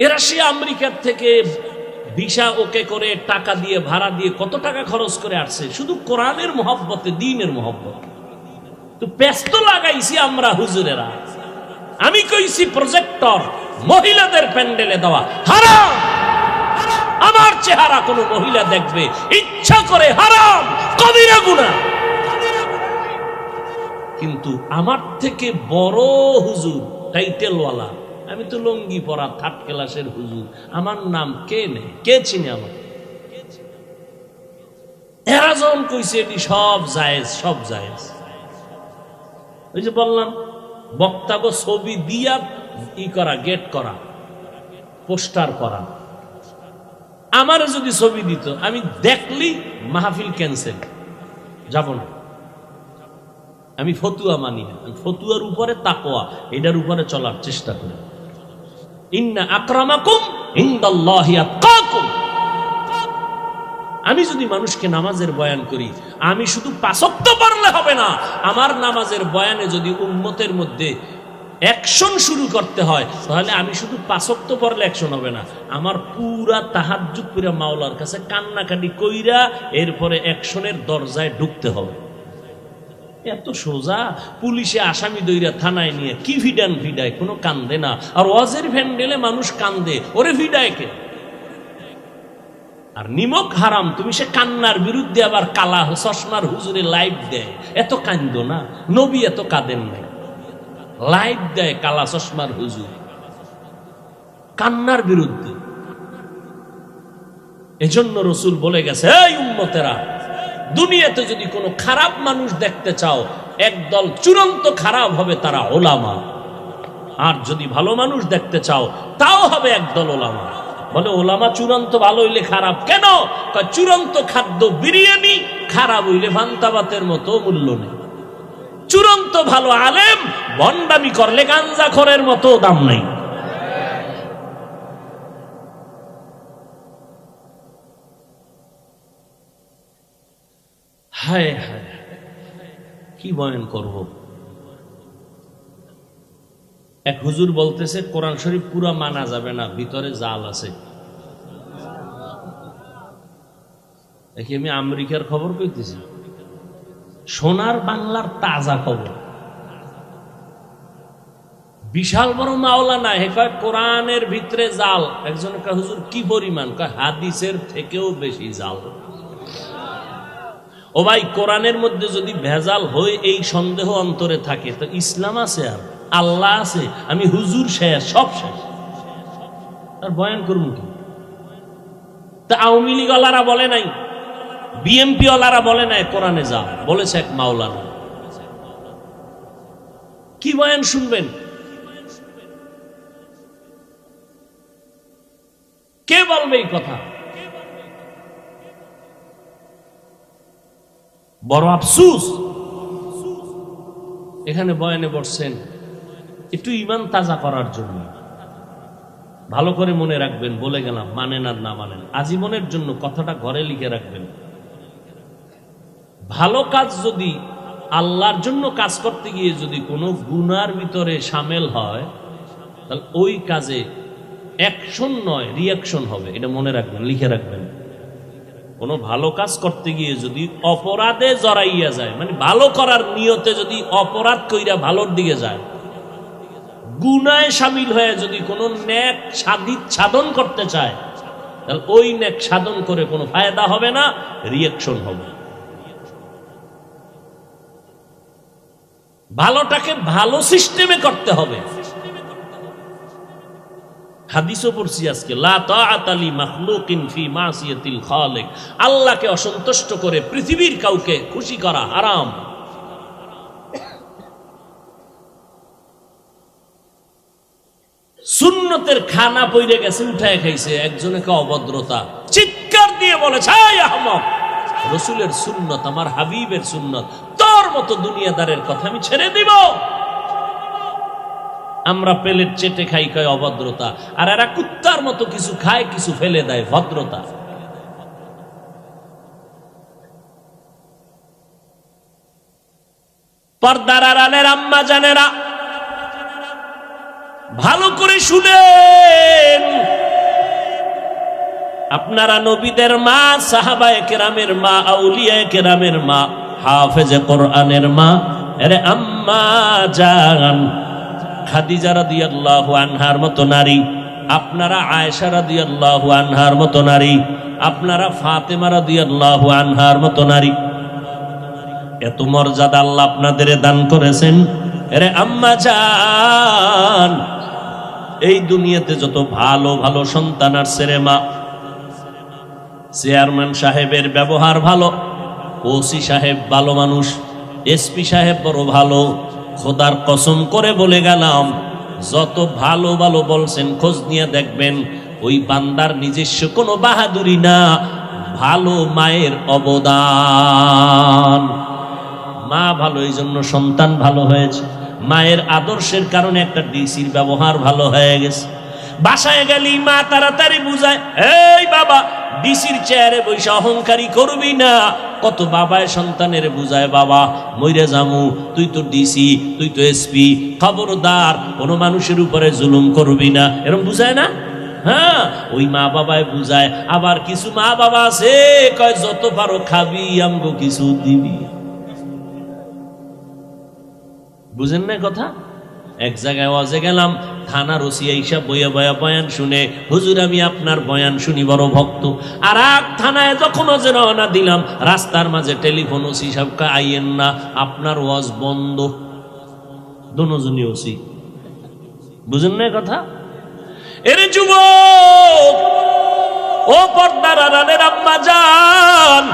এরা সে আমেরিকার থেকে ভিসা ওকে করে, টাকা দিয়ে, ভাড়া দিয়ে, কত টাকা খরচ করে আসছে শুধু কোরআনের মহব্বতে, দ্বীনের মহব্বত। তো ব্যস্ত লাগাইছি আমরা হুজুরেরা। আমি কইছি প্রজেক্টর মহিলাদের প্যান্ডেলে দেওয়া হারাম। আমার চেহারা কোন মহিলা দেখবে ইচ্ছা করে, হারাম, কবিরা গুনাহ। কিন্তু আমার থেকে বড় হুজুর, টাইটেলওয়ালা, আমি তো লঙ্গি পরা 3rd ক্লাসের হুজুর, আমার নাম কে নেই, কে চিনে আমার? এরা যখন কইছে এটি সব জায়েজ, সব জায়েজ। ওই যে বললাম, বক্তাগো ছবি দিয়া করা, গেট করা, পোস্টার করা। আমার যদি ছবি দিত, আমি দেখলি মাহফিল ক্যান্সেল, যাব না। আমি ফতুয়া মানি না। ফতুয়ার উপরে তাকওয়া, এটার উপরে চলার চেষ্টা করি। ইন্না আকরামাকুম ইনদাল্লাহি আতকাকুম। আমি যদি মানুষকে নামাজের বয়ান করি, আমি শুধু 5 ওয়াক্ত পড়লে হবে না। আমার নামাজের বয়ানে যদি উম্মতের মধ্যে অ্যাকশন শুরু করতে হয়, তাহলে আমি শুধু 5 ওয়াক্ত পড়লে অ্যাকশন হবে না। আমার পুরা তাহাজ্জুদ পুরা মাওলার কাছে কান্নাকাটি কইরা এরপরে অ্যাকশনের দরজায় ঢুকতে হবে। এত সোজা, পুলিশে আসামি দইরা থানায় নিয়ে কি ভিডান ভিডায়, কোনো কান্দে না। আর ওয়াজের ভ্যান্ডেলে মানুষ কান্দে, ওরে ভিডায় কে? আর নিমক হারাম, তুমি সে কান্নার বিরুদ্ধে আবার কালা চশমার হুজুরে লাইভ দেয়, এত কান্দো না। নবী এত কাঁদেন নাই, লাইভ দেয় কালা চশমার হুজুর কান্নার বিরুদ্ধে। এজন্য রসুল বলে গেছে, এই উম্মতেরা, দুনিয়াতে যদি কোনো খারাপ মানুষ দেখতে চাও, একদল চূড়ান্ত খারাপ হবে, তারা ওলামা। আর যদি ভালো মানুষ দেখতে চাও, তাও হবে একদল ওলামা। বলে ওলামা চূড়ান্ত ভালো হইলে খারাপ কেন? চূড়ান্ত খাদ্য বিরিয়ানি, খারাপ হইলে ভান্তাবাতের মতো মূল্য নেই। চূড়ান্ত ভালো আলেম ভণ্ডামি করলে গাঞ্জাখোরের মতো দাম নাই। হায় হায়, কি বয়ান করব। এক হুজুর বলতেছে কোরআন শরীফ পুরা মানা যাবে না, ভিতরে জাল আছে। দেখি আমি আমেরিকার খবর কইতেছি, সোনার বাংলার তাজা খবর। বিশাল বড় মাওলানা, হে কয় কোরআনের ভিতরে জাল। একজন কয় হুজুর কি পরিমাণ? কয় হাদিসের থেকেও বেশি জাল। ও ভাই, কোরআনের মধ্যে যদি ভেজাল হয়, এই সন্দেহ অন্তরে থাকে, তো ইসলাম আছে আর আল্লাহ আছে? আমি হুজুর শেষ, সব শেষ, আর বয়ান করবো কি? তা আওয়ামী লীগ ওয়ালারা বলে নাই, বিএমপি ওয়ালারা বলে নাই কোরআনে যা বলেছে এক মাওলানা। কি বয়ান শুনবেন? কে বলবে এই কথা? বড় আফসুস, এখানে বয়ানে বসছেন একটু ইমান তাজা করার জন্য। ভালো করে মনে রাখবেন, বলে গেলাম, মানেন আর না মানেন, আজীবনের জন্য কথাটা ঘরে লিখে রাখবেন। ভালো কাজ যদি আল্লাহর জন্য কাজ করতে গিয়ে যদি কোনো গুনার ভিতরে সামিল হয়, তাহলে ওই কাজে অ্যাকশন নয়, রিয়াকশন হবে। এটা মনে রাখবেন, লিখে রাখবেন। কোনো ভালো কাজ করতে গিয়ে যদি অপরাধে জড়াইয়া যায়, মানে ভালো করার নিয়তে যদি অপরাধ কইরা ভালোর দিকে যায়, গুনায় সামিল হয়ে যদি কোনো নেক সাধন করতে চায়, তাহলে ওই নেক সাধন করে কোনো ফায়দা হবে না, রিয়াকশন হবে। ভালোটাকে ভালো সিস্টেমে করতে হবে। হাদিসও পড়ছি আজকে, লা তাআতা লি মাখলুকিন ফি মাসিয়াতিল খালিক। আল্লাহকে অসন্তুষ্ট করে পৃথিবীর কাউকে খুশি করা হারাম। সুন্নতের খানা পইরে গেছে, উঠায় খাইছে, একজনকে অভদ্রতা, চিৎকার দিয়ে বলেছে, এই আহমক, রাসূলের সুন্নত, আমার হাবিবের সুন্নত, তোর মতো দুনিয়াদারের কথা আমি ছেড়ে দিব? আমরা প্লেট চেটে খাই, কয় অভদ্রতা, আর এরা কুত্তার মতো কিছু খায়, কিছু ফেলে দেয়, ভদ্রতা। পর্দার আড়ালের আম্মা জানেরা, ভালো করে শুনেন। আপনারা নবীদের মা, সাহাবায়ে কেরামের মা, আউলিয়ায়ে কেরামের মা, হাফেজে কোরআনের মা, আরে আম্মা জান খাদিজা রাদিয়াল্লাহু আনহার মতো নারী, আপনারা আয়েশা রাদিয়াল্লাহু আনহার মতো নারী, আপনারা ফাতেমা রাদিয়াল্লাহু আনহার মতো নারী, এত মর্যাদা আল্লাহ আপনাদের দান করেছেন। আরে আম্মা জান, এই দুনিয়াতে যত ভালো ভালো সন্তান আসছে রে মা, চেয়ারম্যান সাহেবের ব্যবহার ভালো, ওসি সাহেব ভালো মানুষ, এসপি সাহেব বড় ভালো, খোদার কসম করে বলে গেলাম, যত ভালো ভালো বলছেন খোঁজ নিয়ে দেখবেন, ওই বান্দার নিজস্ব কোনো বাহাদুরি না, ভালো মায়ের অবদান। মা ভালো, এই জন্য সন্তান ভালো হয়েছে। মায়ের আদর্শের কারণে একটা ডিসির ব্যবহার ভালো হয়ে গেছে। বাসায় গেলি মা তাড়াতাড়ি বুঝায়, এই বাবা, ডিসির চেয়ারে বসে অহংকারী করবি না। কত বাবায় সন্তানের বুঝায়, বাবা মইরে জামু, তুই তো ডিসি, তুই তো এসপি, খবরদার কোনো মানুষের উপরে জুলুম করবি না, এরকম বুঝায় না? হ্যাঁ, ওই মা বাবায় বুঝায়। আবার কিছু মা বাবা আছে, কয় যত পারো খাবি, আমগো কিছু দিবি। বুঝেন না কথা? এক জায়গায় ওয়াজে গেলাম, থানার ওসি এইসব বইয়া বয়া বয়ান শুনে, হুজুর আমি আপনার বয়ান শুনি বড় ভক্ত। আর এক থানায় যখন ওজে রওনা দিলাম, রাস্তার মাঝে টেলিফোন, ওসি সাহেবকে আইয়েন না, আপনার ওয়াজ বন্ধ। দোনোজনই ওসি। বুঝেন না কথা? এর যুবক, ও পর্দার আড়ালের আম্মা জান,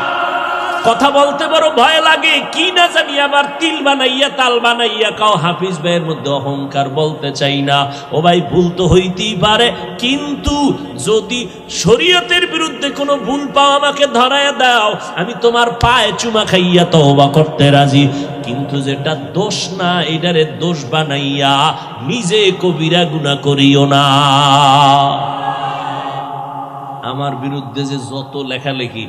কথা বলতে বড় ভয় লাগে, কি না জানি আবার তিল বানাইয়া তাল বানাইয়া কাও হাফিজ ভাইয়ের মধ্যে অহংকার, বলতে চাই না। ও ভাই, ভুল তো হইতেই পারে, কিন্তু যদি শরীয়তের বিরুদ্ধে কোনো ভুল পাও আমাকে ধরায় দাও, আমি তোমার পায়ে চুমা খাইয়া তওবা করতে রাজি। কিন্তু যেটা দোষ না, এটারে দোষ বানাইয়া নিজে কবিরা গুনাহ করিও না। আমার বিরুদ্ধে যে যত লেখালেখি,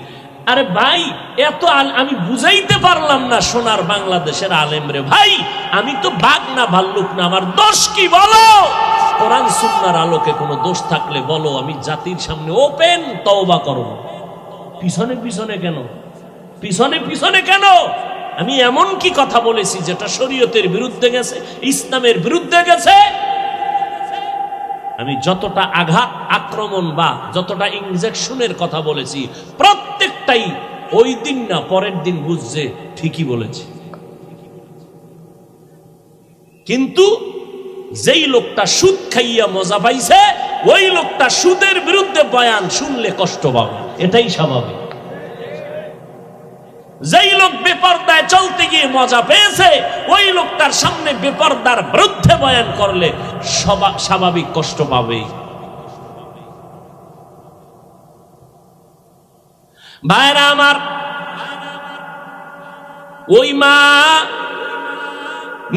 আরে ভাই এত আমি বুঝাইতে পারলাম না সোনার বাংলাদেশের আলেম রে। ভাই আমি তো বাঘ না ভাল্লুক না, আমার দোষ কি বলো? কোরআন সুন্নাহর আলোকে কোনো দোষ থাকলে বলো, আমি জাতির সামনে ওপেন তওবা করব। পিছনে পিছনে কেন? পিছনে পিছনে কেন? আমি এমন কি কথা বলেছি যেটা শরীয়তের বিরুদ্ধে গেছে, ইসলামের বিরুদ্ধে গেছে? আমি যতটা আঘাত, আক্রমণ বা যতটা ইনজেকশনের কথা বলেছি, প্রত্যেকটাই ওই দিন না পরের দিন বুঝছে ঠিকই বলেছি। কিন্তু যেই লোকটা সুদ খাইয়া মজা পাইছে, ওই লোকটা সুদের বিরুদ্ধে বয়ান শুনলে কষ্ট পাবে, এটাই স্বাভাবিক। যেই লোক বেপরদায় চলতে গিয়ে মজা পেয়েছে, ওই লোকটার সামনে বেপরদার বিরুদ্ধে বয়ান করলে স্বাভাবিক কষ্ট পাবে। ভাইরা আমার, ওই মা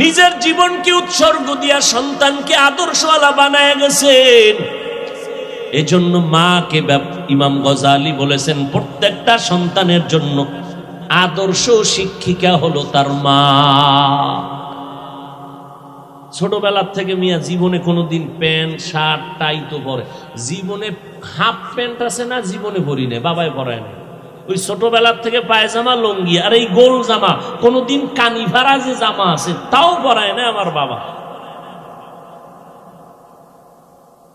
নিজের জীবনকে উৎসর্গ দিয়া সন্তানকে আদর্শওয়ালা বানায় গেছেন। এজন্য মাকে ইমাম গজালি বলেছেন, প্রত্যেকটা সন্তানের জন্য আদর্শ শিক্ষিকা হলো তার মা। ছোটবেলার থেকে মিয়া জীবনে কোনোদিন প্যান্ট শার্ট টাই তো পরে, জীবনে হাফ প্যান্ট আছে না, জীবনে পরি না, বাবাই পরায় না। ওই ছোটবেলার থেকে পায়জামা লঙ্গি আর এই গোল জামা, কোনোদিন কানি ভাড়া যে জামা আছে তাও পরায় না আমার বাবা।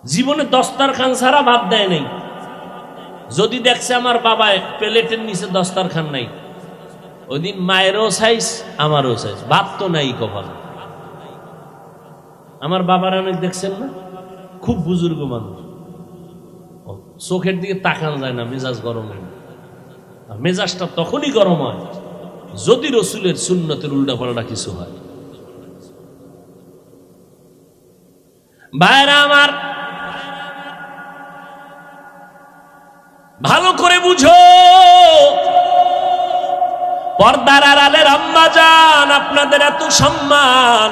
জীবনে দস্তারখান ছাড়া ভাত দেয় নাই। যদি দেখছে আমার বাবায় প্লেটের নিচে দস্তারখান নাই, ওই দিন মায়েরও সাইজ আমারও সাইজ, ভাত তো নাই কপাল। আমার বাবার অনেক দেখছেন না, খুব বুজুর্গ মানুষ, চোখের দিকে তাকানো যায় না, মেজাজ গরম হয়। মেজাজটা তখনই গরম হয় যদি রসুলের সুন্নতের উল্টাপাল্টা কিছু হয়। ভাইরা আমার, ভালো করে বুঝো, পর্দার আড়ালের আম্মা জান, আপনাদের এত সম্মান,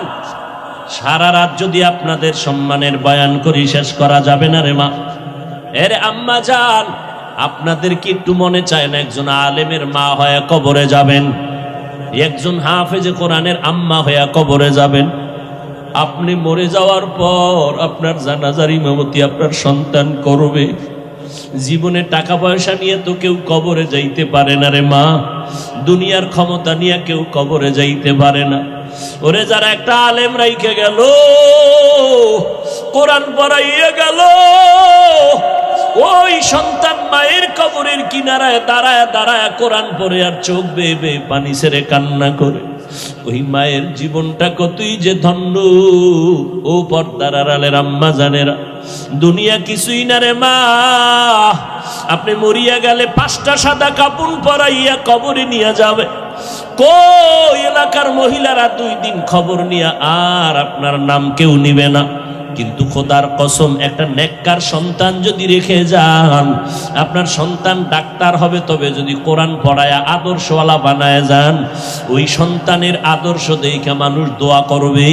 সারা রাত যদি আপনাদের সম্মানের বয়ান করি শেষ করা যাবে না রে মা। এর আম্মা জান, আপনাদের কি একটু মনে চায় না একজন আলেমের মা হয়ে কবরে যাবেন, একজন হাফেজে কোরআনের আম্মা হয়ে কবরে যাবেন? আপনি মরে যাওয়ার পর আপনার জানাজার ইমামতি আপনার সন্তান করবে। জীবনে টাকা পয়সা নিয়ে তো কেউ কবরে যাইতে পারে না রে মা, দুনিয়ার ক্ষমতা নিয়ে কেউ কবরে যাইতে পারে না। ওরে যারা একটা আলেম রাইখে গেল, কোরআন পড়াইয়া গেল, ওই সন্তান মায়ের কবরের কিনারায় দাঁড়ায় দাঁড়ায় কোরআন পড়ে আর চোখ বেয়ে বেয়ে পানি ছেড়ে কান্না করে, ওই মায়ের জীবনটা কতই যে ধন্য। ও পর্দার আড়ালের আম্মা জানেরা, দুনিয়া কিছুই না রে মা। আপনি মরিয়া গেলে 5টা সাদা কাপড় পরাইয়া কবরে নিয়ে যাবে, কই এলাকার মহিলারা 2 দিন খবর নিয়ে আর আপনার নাম কেউ নিবে না। কিন্তু খোদার কসম, একটা নেককার সন্তান যদি রেখে যান, আপনার সন্তান ডাক্তার হবে, তবে যদি কোরআন পড়ায়া আদর্শওয়ালা বানায় যান, ওই সন্তানের আদর্শ দেখে মানুষ দোয়া করবে,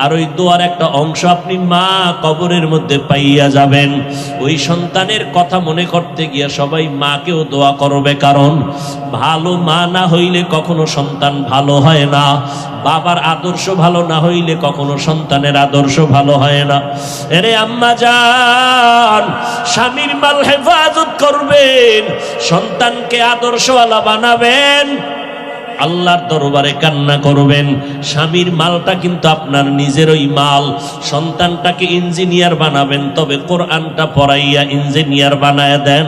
আর ওই দোয়ার একটা অংশ আপনি মা কবরের মধ্যে পাইয়া যাবেন। ওই সন্তানের কথা মনে করতে গিয়া সবাই মাকেও দোয়া করবে, কারণ ভালো মা না হইলে কখনো সন্তান ভালো হয় না, বাবার আদর্শ ভালো না হইলে কখনো সন্তানের আদর্শ ভালো হয় না। এরে আম্মা জান, স্বামীর মাল হেফাজত করবেন, সন্তানকে আদর্শওয়ালা বানাবেন। আল্লাহর দরবারে কান্না করবেন। স্বামীর মালটা কিন্তু আপনার নিজেরই মাল। সন্তানটাকে ইঞ্জিনিয়ার বানাবেন, তবে কোরআনটা পড়াইয়া ইঞ্জিনিয়ার বানায় দেন।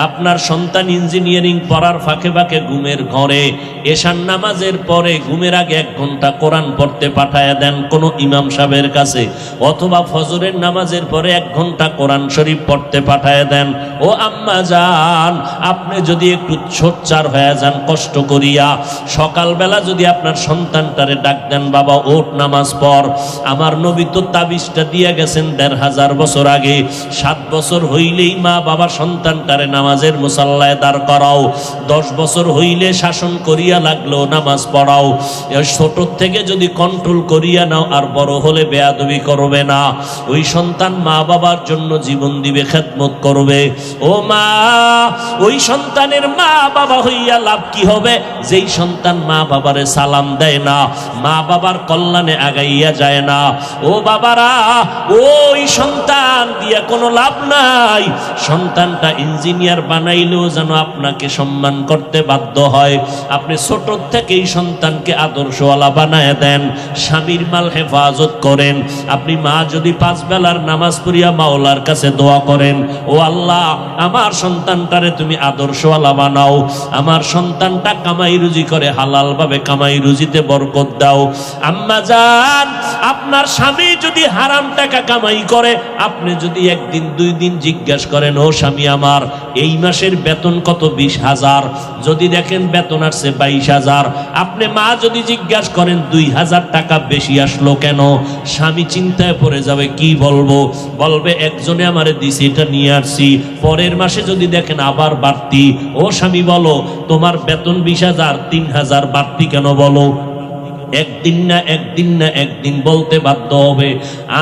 আপনার সন্তান ইঞ্জিনিয়ারিং পড়ার ফাঁকে ফাঁকে ঘুমের ঘরে এশার নামাজের পরে ঘুমের আগে 1 ঘন্টা কোরআন পড়তে পাঠায় দেন কোনো ইমাম সাহেবের কাছে, অথবা ফজরের নামাজের পরে 1 ঘন্টা কোরআন শরীফ পড়তে পাঠায় দেন। ও আম্মা জান, আপনি যদি একটু সোচ্চার হয়ে যান কষ্ট করিয়া, সকালবেলা যদি আপনার সন্তানটারে ডাক দেন, বাবা ওঠ নামাজ পড়। আমার নবী তো তাবিজটা দিয়ে গেছেন 1500 বছর আগে। 7 বছর হইলেই মা বাবা সন্তানটারে নামাজের মুসাল্লায় দাঁড় করাও, 10 বছর হইলে শাসন করিয়া লাগলো নামাজ পড়াও। ছোট থেকে যদি কন্ট্রোল করিয়া নাও, আর বড় হলে বেয়াদবি করবে না। ওই সন্তান মা বাবার জন্য জীবন দিবে, খেদমত করবে। ও মা, ওই সন্তানের মা বাবা হইয়া লাভ কি হবে? যেই সন্তান মা বাবারে সালাম দেয় না, মা বাবার কল্যাণে আগাইয়া যায় না, ও বাবারা, ওই সন্তান দিয়া কোনো লাভ নাই। সন্তানটা ইঞ্জিনিয়ার বানাইলেও যেন আপনাকে সম্মান করতে বাধ্য হয়। আপনি ছোট থেকেই সন্তানকে আদর্শওয়ালা বানায় দেন, স্বামীর মাল হেফাজত করেন। আপনি মা যদি 5 বেলার নামাজ পড়িয়া মাওলার কাছে দোয়া করেন, ও আল্লাহ আমার সন্তানটারে তুমি আদর্শওয়ালা বানাও, আমার সন্তানটা কামাই রুজি করে হালাল ভাবে কামাই রুজিতে বরকত দাও। আম্মা জান, আপনার স্বামী যদি হারাম টাকা কামাই করে, আপনি যদি 1 দিন 2 দিন জিজ্ঞাসা করেন, ও স্বামী আমার এই মাসের বেতন কত? 20,000। যদি দেখেন বেতন আসছে 22,000, আপনি মা যদি জিজ্ঞাসা করেন 2,000 টাকা বেশি আসলো কেন, স্বামী চিন্তায় পড়ে যাবে। কি বলবো? বলবে একজনে আমারে দিছে, এটা নিয়ে আসছি। পরের মাসে যদি দেখেন আবার বাড়তি, ও স্বামী বলো তোমার বেতন 20,000, 3,000 বাড়তি কেন বলো? একদিন বলতে বাধ্য হবে,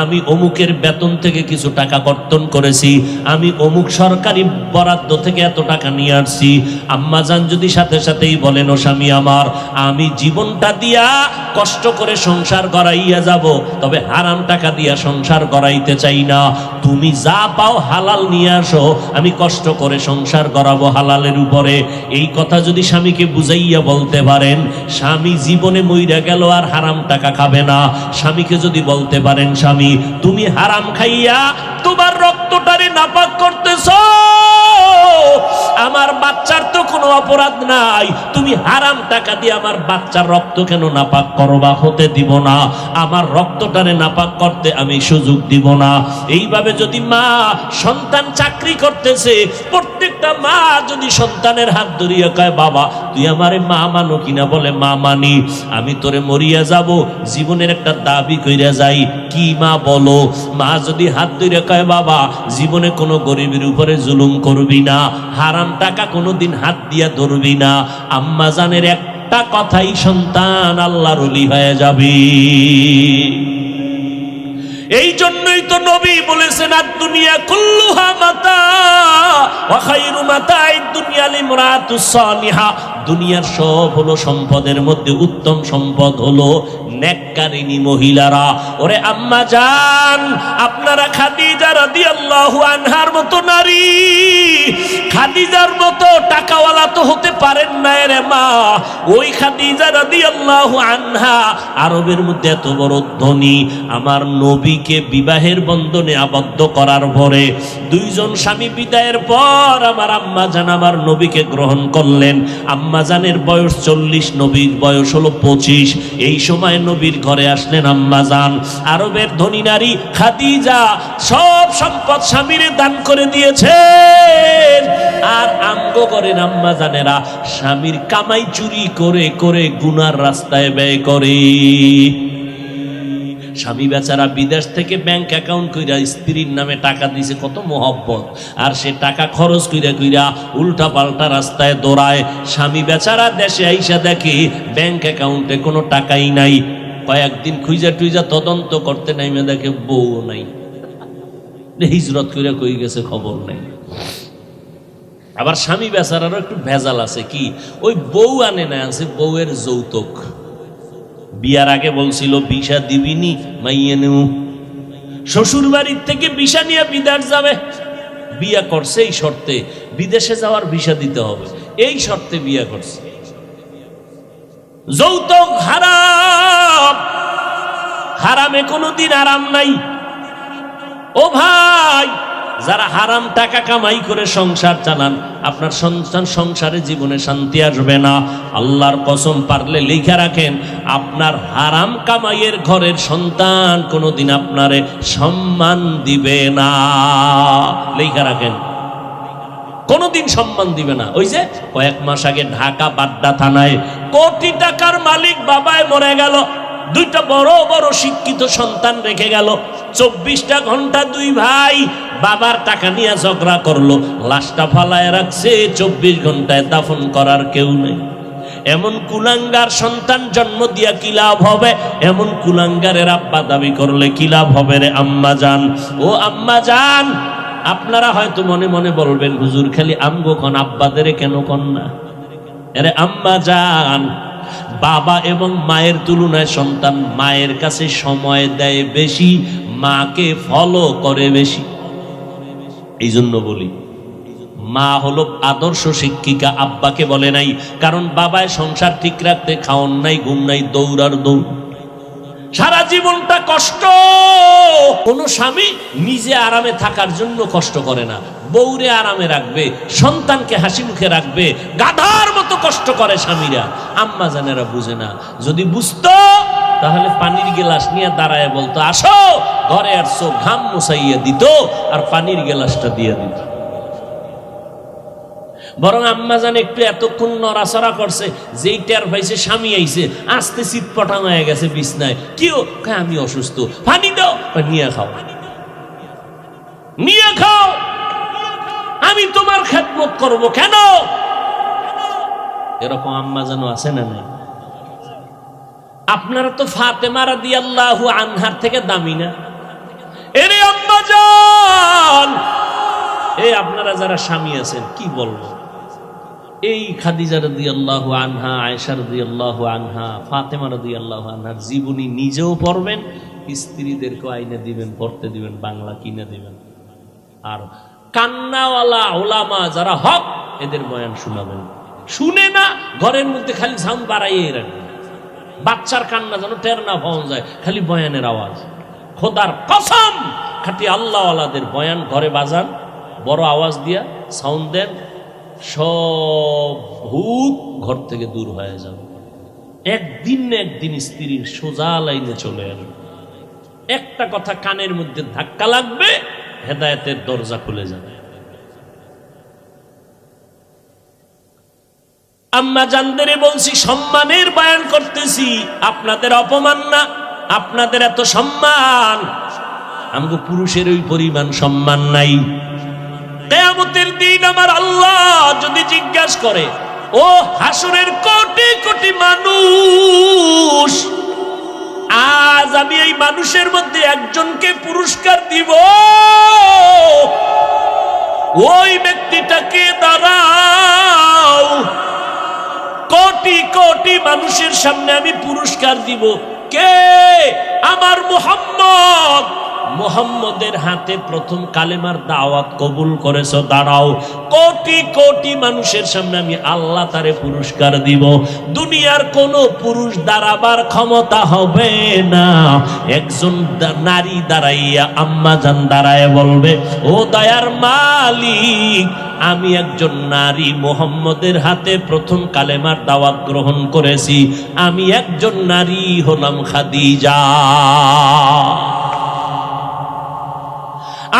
আমি অমুকের বেতন থেকে কিছু টাকা কর্তন করেছি, আমি অমুক সরকারি বরাদ্দ থেকে এত টাকা নিয়ে আসছি। আম্মাজান যদি সাথে সাথেই বলেন, ও স্বামী আমার, আমি জীবনটা দিয়া কষ্ট করে সংসার গড়াইয়া যাব, তবে হারাম টাকা দিয়া সংসার গড়াইতে চাই না। তুমি যা পাও হালাল নিয়ে আসো, আমি কষ্ট করে সংসার গড়াবো হালালের উপরে। এই কথা যদি স্বামীকে বুঝাইয়া বলতে পারেন, স্বামী জীবনে মইরা গেল আর হারাম টাকা খাবে না। স্বামীকে যদি বলতে পারেন, স্বামী তুমি হারাম খাইয়া তোমার রক্তটারে নাপাক করতেছো, আমার বাচ্চার তো কোনো অপরাধ নাই, তুমি হারাম টাকা দিয়ে আমার বাচ্চার রক্ত কেন নাপাক করবা? হতে দিব না, আমার রক্তটারে নাপাক করতে আমি সুযোগ দিব না। এইভাবে যদি মা, সন্তান চাকরি করতেছে, প্রত্যেকটা মা যদি সন্তানের হাত ধরিয়া কয়, বাবা তুই আমারে মা মানো কিনা? বলে মা মানি। আমি তোরে মরিয়া যাব, জীবনের একটা দাবি কইরা যাই। কি মা বলো? মা যদি হাত ধরে কয়, বাবা জীবনে কোনো গরিবের উপরে জুলুম করবি না, হারাম টাকা কোনোদিন হাত দিয়া ধরবি না, আম্মা জানের একটা কথাই সন্তান আল্লাহর ওলি হয়ে যাবে। এই জন্যই তো নবী বলেছেন, আদ-দুনিয়া কুল্লুহা মাতা ওয়া খায়রু মাতা'id দুনিয়া লিমরাতুস সালিহা। দুনিয়ার সব হলো সম্পদের মধ্যে উত্তম সম্পদ হলো নেককারিনী মহিলারা। ওরে আম্মা জান, আপনারা খাদিজা রাদিয়াল্লাহু আনহার মতো নারী, খাদিজার মতো টাকাওয়ালা তো হতে পারেন না রে মা। ওই খাদিজা রাদিয়াল্লাহু আনহা আরবের মধ্যে এত বড় ধনী, আমার নবীকে বিবাহের বন্ধনে আবদ্ধ করার পরে 2 জন স্বামী বিদায়ের পর আমার আম্মা জান আমার নবীকে গ্রহণ করলেন। আম্মা জানের বয়স 40, নবীর বয়স হলো 25। এই সময় নবীর ঘরে আসলেন আম্মা জান। আরবের ধনী নারী খাদিজা সব সম্পদ স্বামীরে দান করে দিয়েছেন, আর আমগো করেন আম্মা জানেরা স্বামীর কামাই চুরি করে করে গুনার রাস্তায় ব্যয় করে। স্বামী বেচারা বিদেশ থেকে ব্যাংক অ্যাকাউন্ট কইরা স্ত্রীর নামে টাকা দিছে, কত মোহব্বত, আর সে টাকা খরচ কইরা কইরা উল্টা পাল্টা রাস্তায় দৌড়ায়। স্বামী বেচারা দেশে আইসা দেখে ব্যাংক অ্যাকাউন্টে কোনো টাকাই নাই। কয়েকদিন খুঁজা টুইজা তদন্ত করতে নাইমে দেখে বউ নাই, হিজরত কইরা কই গেছে খবর নাই। আবার স্বামী বেচারারও একটু ভেজাল আছে, কি ওই বউ আনে না, আছে বউয়ের যৌতুক। বিয়ার আগে বলছিল ভিসা দিবিনি, মাইয়ে নেউ। শ্বশুর বাড়ির থেকে ভিসা নিয়ে বিদেশ যাবে, বিয়া করছে এই শর্তে, বিদেশে যাওয়ার ভিসা দিতে হবে, এই শর্তে বিয়া করছে। যৌতুক হারাম, হারামে কোনোদিন আরাম নাই। ও ভাই, যারা হারাম টাকা কামাই করে সংসার চালান, আপনার সন্তান সংসারে জীবনে শান্তি আসবে না। আল্লাহর কসম, পারলে লিখে রাখেন, আপনার হারাম কামাইয়ের ঘরের সন্তান কোনোদিন আপনারে সম্মান দিবে না। লিখে রাখেন, কোনোদিন সম্মান দিবে না। ওই যে কয়েক মাস আগে ঢাকা বাড্ডা থানায় কোটি টাকার মালিক বাবায় মরে গেল, দুইটা বড় বড় শিক্ষিত সন্তান রেখে গেল। 24টা ঘন্টা দুই ভাই বাবার টাকা নিয়ে ঝগড়া করলো, লাশটা ফালায় রাখছে। 24 ঘন্টায় দাফন করার কেউ নেই। এমন কুলাঙ্গার সন্তান জন্ম দিয়া কি লাভ হবে? এমন কুলাঙ্গারের আব্বা দাবি করলে কি লাভ হবে রে আম্মা জান? ও আম্মা জান, আপনারা হয়তো মনে মনে বলবেন, হুজুর খালি আমগো কোন, আব্বাদের কেন কন না? আরে আম্মা জান, বাবা এবং মায়ের তুলনায় সন্তান মায়ের কাছে সময় দেয় বেশি, মাকে ফলো করে বেশি। এই জন্য বলি, মা হলো আদর্শ শিক্ষিকা, আব্বাকে বলে নাই। কারণ বাবায় সংসার ঠিক রাখতে খাওন নাই, ঘুম নাই, দৌড়ার দৌড়, সারা জীবনটা কষ্ট। কোন স্বামী নিজে আরামে থাকার জন্য কষ্ট করে না, বউরে আরামে রাখবে, সন্তানকে হাসি মুখে রাখবে, গাধার মতো কষ্ট করে স্বামীরা। আম্মা জানেরা বুঝে না। যদি বুঝতো তাহলে পানির গেলাস নিয়ে দাঁড়ায় বলতো, আসো ঘরে আসছো, ঘাম মুছাইয়া দিত আর পানির গেলাসটা দিয়ে দিত। বরং আম্মা জান একটু এতক্ষণ নড়াচড়া করছে, যেই টের পাইছে স্বামী আইছে, আস্তে চিৎপটাং হয়ে গেছে বিছনায়। কেউ আমি অসুস্থ, পানি দাও, নিয়ে খাও, নিয়ে খাও, আমি তোমার খেদমত করব কেন? এরকম আম্মা জানো আছে না নাই? আপনারা তো ফাতেমা রাদিয়াল্লাহু আনহার থেকে দামি না? এরে আম্মা জান, এই আপনারা যারা স্বামী আছেন, কি বলবো, এই খাদিজা রাদিয়াল্লাহু আনহা, আয়েশা রাদিয়াল্লাহু আনহা, ফাতেমা রাদিয়াল্লাহু আনহার জীবনী নিজেও পড়বেন, স্ত্রীদেরকে আইনে দিবেন, পড়তে দিবেন, বাংলা কিনে দিবেন। আর কান্নাওয়ালা ওলামা যারা হক, এদের বয়ান শোনাবেন। শুনে না, ঘরের মধ্যে খালি সাউন্ড বাড়াইয়ে রাখবেন, বাচ্চার কান্না যেন টের না পাওয়া যায়, খালি বয়ানের আওয়াজ। খোদার কসম, খাঁটি আল্লাহওয়ালাদের বয়ান ঘরে বাজান, বড় আওয়াজ দিয়া সাউন্ড দেন, সব ভূত ঘর থেকে দূর হয়ে যাবে। একদিন না একদিন স্ত্রীর সোজা লাইনে চলে আসবে। একটা কথা কানের মধ্যে ধাক্কা লাগবে, হেদায়েতের দরজা খুলে যাবে। আম্মা জানদেরে বলছি, সম্মানের বয়ান করতেছি, আপনাদের অপমান না, আপনাদের এত সম্মান। আমগো পুরুষের ওই পরিমাণ সম্মান নাই। কিয়ামতের দিন আমার আল্লাহ যদি জিজ্ঞাসা করে, ও হাসরের কোটি কোটি মানুষ, আজ আমি এই মানুষের মধ্যে একজনকে পুরস্কার দিব, ওই ব্যক্তিটাকে দাঁড়াও, কোটি কোটি মানুষের সামনে আমি পুরস্কার দিব। কে? আমার মুহাম্মদ। মুহাম্মদের হাতে প্রথম কালেমার দাওয়াত কবুল করেছো, দাঁড়াও। কোটি কোটি মানুষের সামনে আমি আল্লাহ তারে পুরস্কার দিব। দুনিয়ার কোন পুরুষ দাঁড়াবার ক্ষমতা হবে না। একজন নারী দাঁড়াইয়া, আম্মা জান দাঁড়ায় বলবে, ও দয়ার মালিক, আমি একজন নারী মুহাম্মদের হাতে প্রথম কালেমার দাওয়াত গ্রহণ করেছি, আমি একজন নারী হলাম খাদিজা।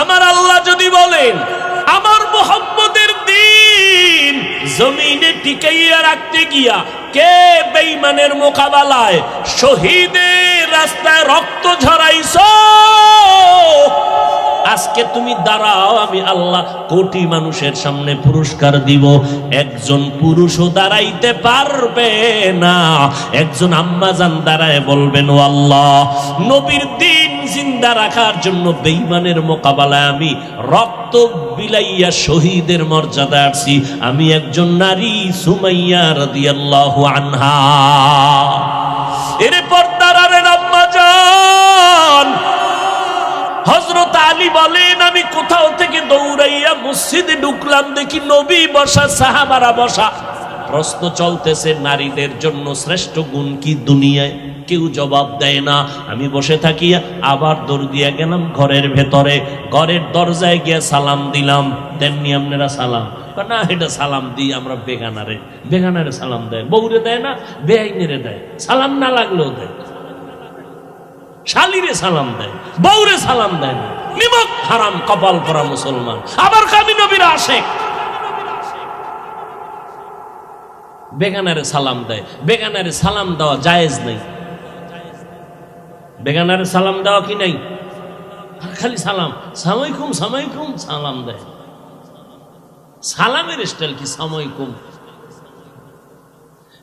আমার আল্লাহ যদি বলেন, আমার মুহাম্মদের দ্বীন জমিনে টিকাইয়া রাখতে গিয়া কে বেঈমানের মোকাবেলায় শহীদের রাস্তায় রক্ত ঝরাইছো, আজকে তুমি দাঁড়াও, আমি আল্লাহ কোটি মানুষের সামনে পুরস্কার দিব। একজন পুরুষও দাঁড়াইতে পারবে না। একজন আম্মা জান দাঁড়ায় বলবেন, ও আল্লাহ, নবীর দ্বীন জিন্দা রাখার জন্য বেঈমানের মোকাবেলায় আমি রক্ত বিলাইয়া শহীদের মর্যাদা আসছি, আমি একজন নারী, সুমাইয়া রাদিয়াল্লাহু আনহা। এর পর্দার আম্মা জান, হযরত আলী বলেন, আমি কোথাও থেকে দৌড়াইয়া মসজিদে ঢুকলাম, দেখি নবী বসা, সাহাবারা বসা, প্রশ্ন চলতেছে নারীদের জন্য শ্রেষ্ঠ গুণ কি দুনিয়ায়, কেউ জবাব দেয় না। আমি বসে থাকি, আবার দৌড় দিয়ে গেলাম ঘরের ভেতরে, ঘরের দরজায় গিয়ে সালাম দিলাম। তেমনি আপনারা সালাম না, এটা সালাম দিই আমরা বেগানারে, বেগানারে সালাম দেয়, বউরে দেয় না, বেআইনেরে দেয়, সালাম না লাগলেও দেয়, শালিরে সালাম দেয়, বউরে সালাম দেয় না। নিমক হারাম কপাল পরা মুসলমান। আবার কামি নবীর আশেক, বেগানারে সালাম দেয়। বেগানারে সালাম দেওয়া জায়েজ নেই। বেগানারে সালাম দেওয়া কি নাই? খালি সালাম, সালামালাইকুম সালামালাইকুম সালাম দেয়। সালামের স্টাইল কি সালামালাইকুম?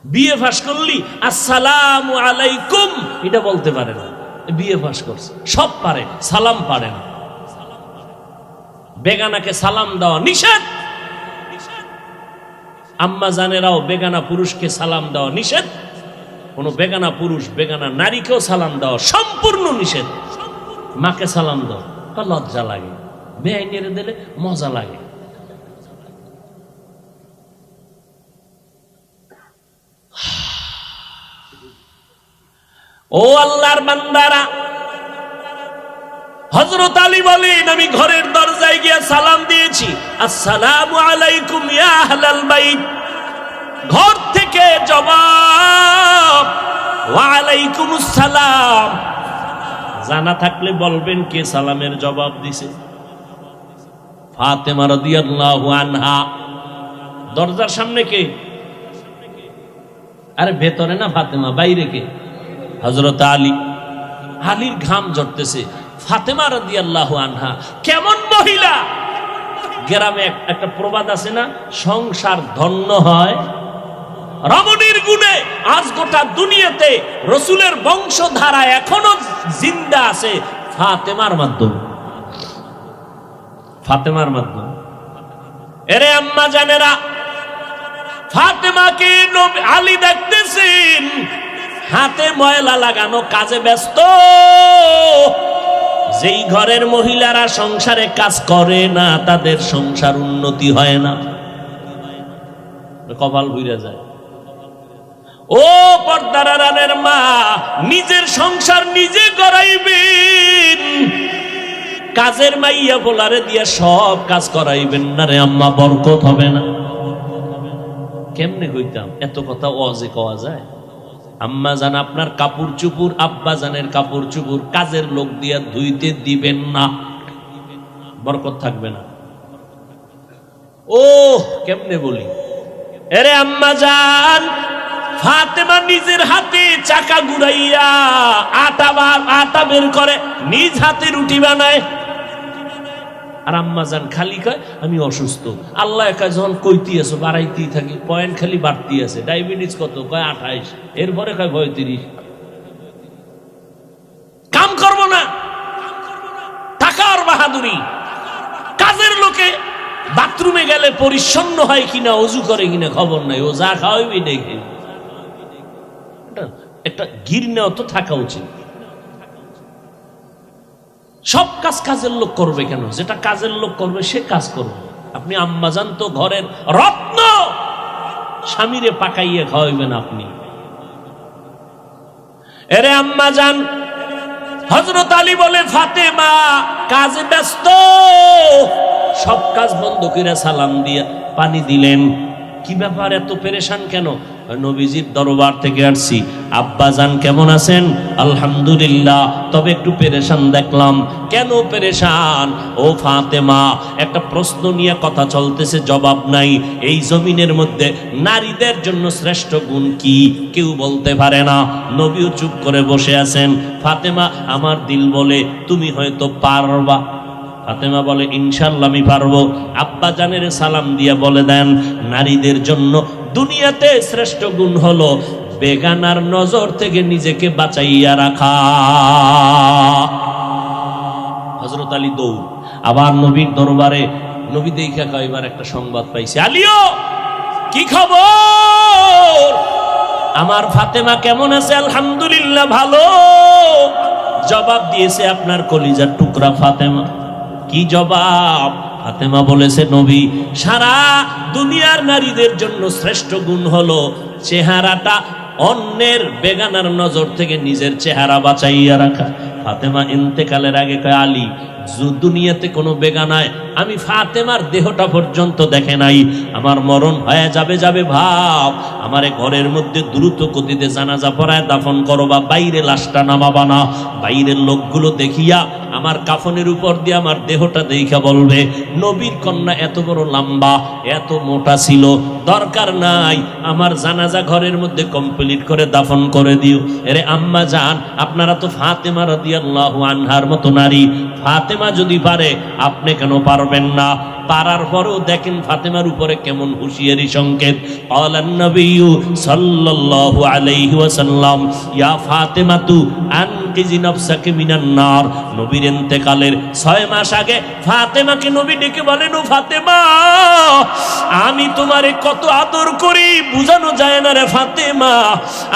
বিএ পাস করলি আসসালামু আলাইকুম এটা বলতে পারে না, বিএ পাস করছে, সব পারে, সালাম পারে না। বেগানাকে সালাম দেওয়া নিষেধ। আম্মা জানেরাও বেগানা পুরুষকে সালাম দেওয়া নিষেধ। কোন বেগানা পুরুষ বেগানা নারীকেও সালাম দেওয়া সম্পূর্ণ নিষেধ। মাকে সালাম দাও, লজ্জা লাগে, বেআইনেরে দিলে মজা লাগে। ও আল্লাহর বান্দারা, হযরত আলী বলেন আমি ঘরের দরজায় গিয়ে সালাম দিয়েছি, আসসালামু আলাইকুম ইয়া আহলাল বাইত। ঘর থেকে জবাব ওয়া আলাইকুমুস সালাম। জানা থাকলে বলবেন কে সালামের জবাব দিছে। ফাতেমা রাদিয়াল্লাহু আনহা। দরজার সামনে কে? আরে ভেতরে না ফাতেমা, বাইরে কে? হযরত আলী। আলীর ঘাম ঝরতেছে। ফাতেমা রাদিয়াল্লাহু আনহা কেমন মহিলা! গ্রামে একটা প্রবাদ আছে না, সংসার ধন্য হয় রমণীর গুণে। আজ গোটা দুনিয়াতে রসুলের বংশধারা এখনো জিন্দা আছে ফাতেমার মাধ্যমে। ফাতেমার মাধ্যমে। এরে আম্মা জানেরা, ফাতেমাকে আলী দেখতেছেন হাতে ময়লা লাগানো, কাজে ব্যস্ত। যেই ঘরের মহিলারা সংসারে কাজ করে না তাদের সংসার উন্নতি হয় না, কপাল ভুইরা যায়। ও পর্দার আড়ালের মা, নিজের সংসার নিজে করাইবেন, কাজের মাইয়া বলারে দিয়ে সব কাজ করাইবেন না রে আম্মা, বরকত হবে না। কেমনে কইতাম এত কথা ওয়াজে কওয়া যায়? আম্মা জান আপনার কাপড় চুপুর, আব্বা জানের কাপড় চুপুর কাজের লোক দিয়া ধুইতে দিবেন না, বরকত থাকবে না। ও কেমনে বলি, এরে আম্মা জান, ফাতেমা নিজের হাতে চাকা ঘুরাইয়া আটা বের করে, নিজ হাতে রুটি বানায়। আর আম্মা জান খালি কয় আমি অসুস্থ। আল্লাহ কয় যখন কইতি আছো বাড়াইতেই থাকি, পয়েন্ট খালি বাড়তি আছে। ডায়াবেটিস কত? কয় 28। এরপরে কয় 35। কাম করবো না, টাকার বাহাদুরি। কাজের লোকে বাথরুমে গেলে পরিচ্ছন্ন হয় কিনা, অজু করে কিনা খবর নাই, ও যা খাওয়াইবি দেখে। একটা গিরনেও তো থাকা উচিত। সব কাজ কাজের লোক করবে কেন? যেটা কাজের লোক করবে সে কাজ করবে। আপনি আম্মাজান তো ঘরের রত্ন, স্বামীরে পাকাইয়ে খাওয়াইবেন আপনি। এরে আম্মাজান, হযরত আলী বলে ফাতেমা কাজে ব্যস্ত, সব কাজ বন্ধ করে সালাম দিয়ে পানি দিলেন। কি ব্যাপার এত পেরেশান কেন? নবীজির দরবার থেকে আসছি, আব্বাজান কেমন আছেন? আলহামদুলিল্লাহ, তবে একটু পেরেশান দেখলাম। কেন পেরেশান? ও ফাতেমা, একটা প্রশ্ন নিয়ে কথা চলতেছে, জবাব নাই। এই জমিনের মধ্যে নারীদের জন্য শ্রেষ্ঠ গুণ কি কেউ বলতে পারে না। নবীও চুপ করে বসে আছেন। ফাতেমা আমার দিল বলে তুমি হয়তো পারবা। ফাতেমা বলে ইনশাআল্লাহ আমি পারবো। আব্বা জানের সালাম দিয়া বলে দেন নারীদের জন্য দুনিয়াতে শ্রেষ্ঠ গুণ হলো বেগানার নজর থেকে নিজেকে বাঁচাইয়া রাখা। হযরত আলী দৌড় আবার নবীর দরবারে। নবী দেখা কয়বার একটা সংবাদ পাইছে, আলীও কি খবর? আমার ফাতেমা কেমন আছে? আলহামদুলিল্লাহ ভালো। জবাব দিয়েছে আপনার কলিজার টুকরা ফাতেমা। কি জবাব? ফাতেমা বলেছে, নবী, সারা দুনিয়ার নারীদের জন্য শ্রেষ্ঠ গুণ হলো চেহারাটা অন্যের বেগানার নজর থেকে নিজের চেহারা বাঁচাইয়া রাখা। ফাতেমা ইন্তেকালের আগে কয়, আলী, দুনিয়াতে কোনো বেগানায় আমি ফাতেমার দেহটা পর্যন্ত দেখে নাই, আমার মরণ হয়ে যাবে ভাব, আমারে ঘরের মধ্যে দ্রুত গতিতে জানাজা পড়ায় দাফন করো, বা বাইরে লাশটা নামাবা না, বাইরের লোকগুলো দেখিয়া আমার কাফনের উপর দিয়ে আমার দেহটা দেখা বলবে নবীর কন্যা এত বড় লম্বা, এত মোটা ছিল, দরকার নাই, আমার জানাজা ঘরের মধ্যে কমপ্লিট করে দাফন করে দিও। এরে আম্মা জান, আপনারা তো ফাতেমা রাদিয়াল্লাহু আনহার মতো নারী, ফাতেমা যদি পারে আপনি কেন পারবেন না? পারার পরেও দেখেন ফাতেমার উপরে কেমন হুঁশিয়ারি সংকেত। আলান নবিয়্যু সাল্লাল্লাহু আলাইহি ওয়াসাল্লাম, ইয়া ফাতেমাতু আনকিজি নাফসাকি মিনান নার। নবীর ইন্তেকালের 6 মাস আগে ফাতেমাকে নবী ডেকে বলেন, ও ফাতেমা, আমি তোমারে কত আদর করি বুঝানো যায় না রে ফাতেমা,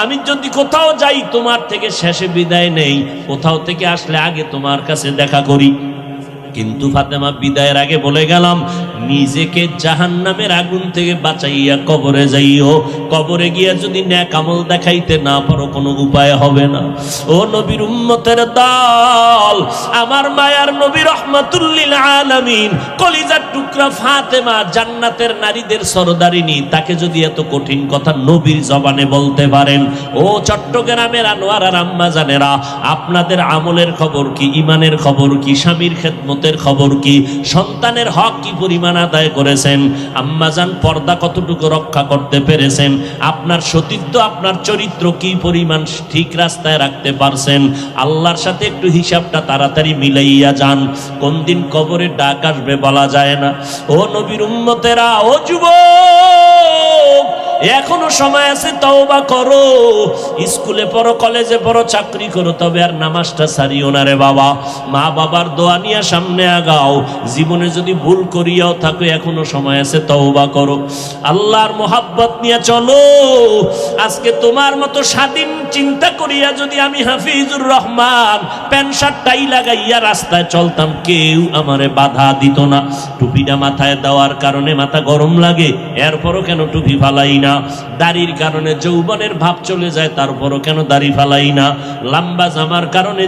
আমি যদি কোথাও যাই তোমার থেকে শেষে বিদায় নেই, কোথাও থেকে আসলে আগে তোমার কাছে দেখা করি। কিন্তু ফাতেমা বিদায়ের আগে বলে গেলাম, নিজেকে জাহান্নামের আগুন থেকে বাঁচাইয়া কবরে যাইও, কবরে গিয়া যদি নেক আমল দেখাইতে না পারো কোনো উপায় হবে না। ও নবীর উম্মতের দল, আমার মায়ার নবী রাহমাতুল লিল আলামিন, কলিজার টুকরা ফাতেমা, জান্নাতের নারীদের সরদারিনী, তাকে যদি এত কঠিন কথা নবীর জবানে বলতে পারেন, ও চট্টগ্রামের আনোয়ার আর আম্মা জানেরা, আপনাদের আমলের খবর কি, ইমানের খবর কি, স্বামীর খেদমতের খবর কি, সন্তানের হক কি পরিমাণ আদায় করেছেন, আম্মাজান পর্দা কতটুকু রক্ষা করতে পেরেছেন, আপনার সতীত্ব, আপনার চরিত্র কি পরিমাণ ঠিক রাস্তায় রাখতে পারছেন, আল্লাহর সাথে একটু হিসাবটা তাড়াতাড়ি মিলাইয়া যান, কোন দিন কবরে ডাক আসবে বলা যায় না। ও নবীর উম্মতেরা, ও যুবক, এখনো সময় আছে, তওবা করো, স্কুলে পড়ো, কলেজে পড়ো, চাকরি করো, তবে আর নামাজটা ছাড়িও না রে বাবা। মা বাবার দোয়া নিয়ে সামনে আগাও, জীবনে যদি ভুল করিয়াও থাকো এখনো সময় আছে, তওবা করো, আল্লাহর মোহাব্বত নিয়ে চলো। আজকে তোমার মতো স্বাধীন চিন্তা করিয়া যদি আমি Hafizur Rahman pant shirt tie লাগাইয়া রাস্তায় চলতাম, কেউ আমারে বাধা দিত না। টুপিটা মাথায় দেওয়ার কারণে মাথা গরম লাগে, এরপরও কেন টুপি ফালাই না? দাড়ির কারণে যৌবনের ভাব চলে যায়, তারপরও কেন দাড়ি ফালাই না? লম্বা জামার কারণে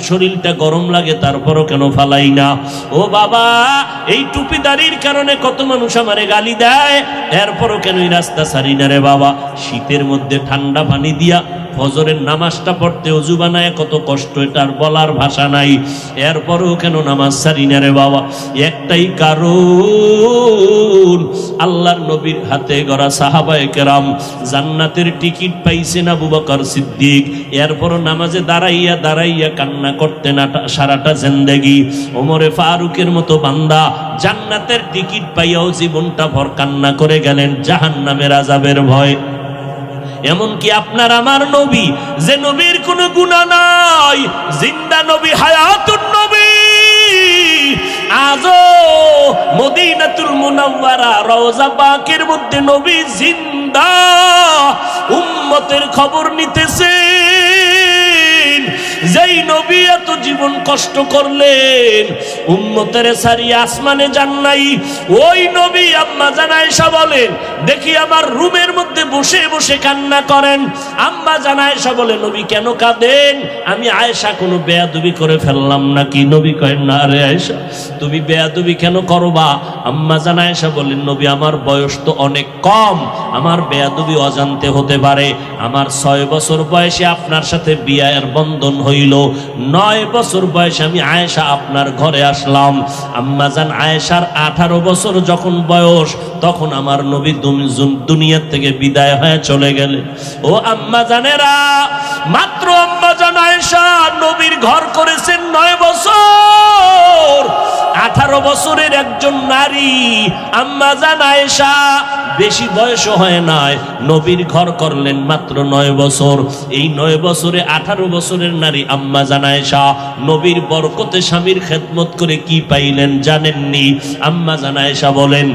শরীরটা গরম লাগে, তারপরও কেন ফালাই না? ও বাবা, এই টুপি দাড়ির কারণে কত মানুষ আমারে গালি দেয়, এরপরও কেন এই রাস্তা ছাড়ি না রে বাবা? শীতের মধ্যে ঠান্ডা পানি দিয়া ফজরের নামাজটা পড়তে ওযু বানায় কত কষ্ট, এটার বলার ভাষা নাই, এরপরও কেন নামাজ ছাড়ি না রে বাবা? একটাই কারণ, আল্লাহর নবীর হাতে গড়া সাহাবায়ে কেরাম জান্নাতের টিকিট পাইছেন আবু বকর সিদ্দিক, এরপরও নামাজে দাঁড়াইয়া দাঁড়াইয়া কান্না করতেন সারাটা জিন্দেগি। ওমরে ফারুকের মতো বান্দা জান্নাতের টিকিট পাইয়াও জীবনটা ভর কান্না করে গেলেন জাহান্নামের আযাবের ভয়। এমনকি আপনার আমার নবী, যে নবীর কোনো গুনাহ নাই, জিন্দা নবী, হায়াতুন নবী, আজও মদিনাতুল মুনাওয়ারা রওজা পাকের মধ্যে নবী জিন্দা উম্মতের খবর নিতেছেন। যেই নবী এত জীবন কষ্ট করলেন, উম্মতের সারিয়া আসমানে যান নাই, ওই নবী আম্মা জান আয়েশা বলেন, দেখি আমার রুমের মধ্যে বসে বসে কান্না করেন। আম্মা জান আয়েশা বলে, নবী কেন কাঁদেন? আমি আয়েশা কোনো বেয়াদবি করে ফেললাম নাকি? নবী কয়, না রে আয়েশা, তুমি বেয়াদবি কেন করবা? আম্মা জান আয়েশা বলেন, নবী আমার বয়স তো অনেক কম, আমার বেয়াদবি অজান্তে হতে পারে। আমার 6 বছর বয়সে আপনার সাথে বিয়ের বন্ধন হইল, 9 বছর বয়সে আমি আয়েশা আপনার ঘরে আসলাম। আম্মা জান আয়েশার 18 বছর যখন বয়স, তখন আমার নবী দুনিয়া থেকে বিদায় হয়ে চলে গেলেন। ও আম্মা জানেরা, মাত্র আম্মা জান আয়েশা নবীর ঘর করেছেন 9 বছর। 18 বছরের একজন নারী আম্মা জান আয়েশা, বেশি বয়স হয় নাই, নবীর ঘর করলেন মাত্র 9 বছর। এই 9 বছরে 18 বছরের নারী আম্মা জান আয়েশা নবীর বরকতে স্বামীর খেদমত করে কি পাইলেন জানেননি? আম্মা জান আয়েশা বলেন,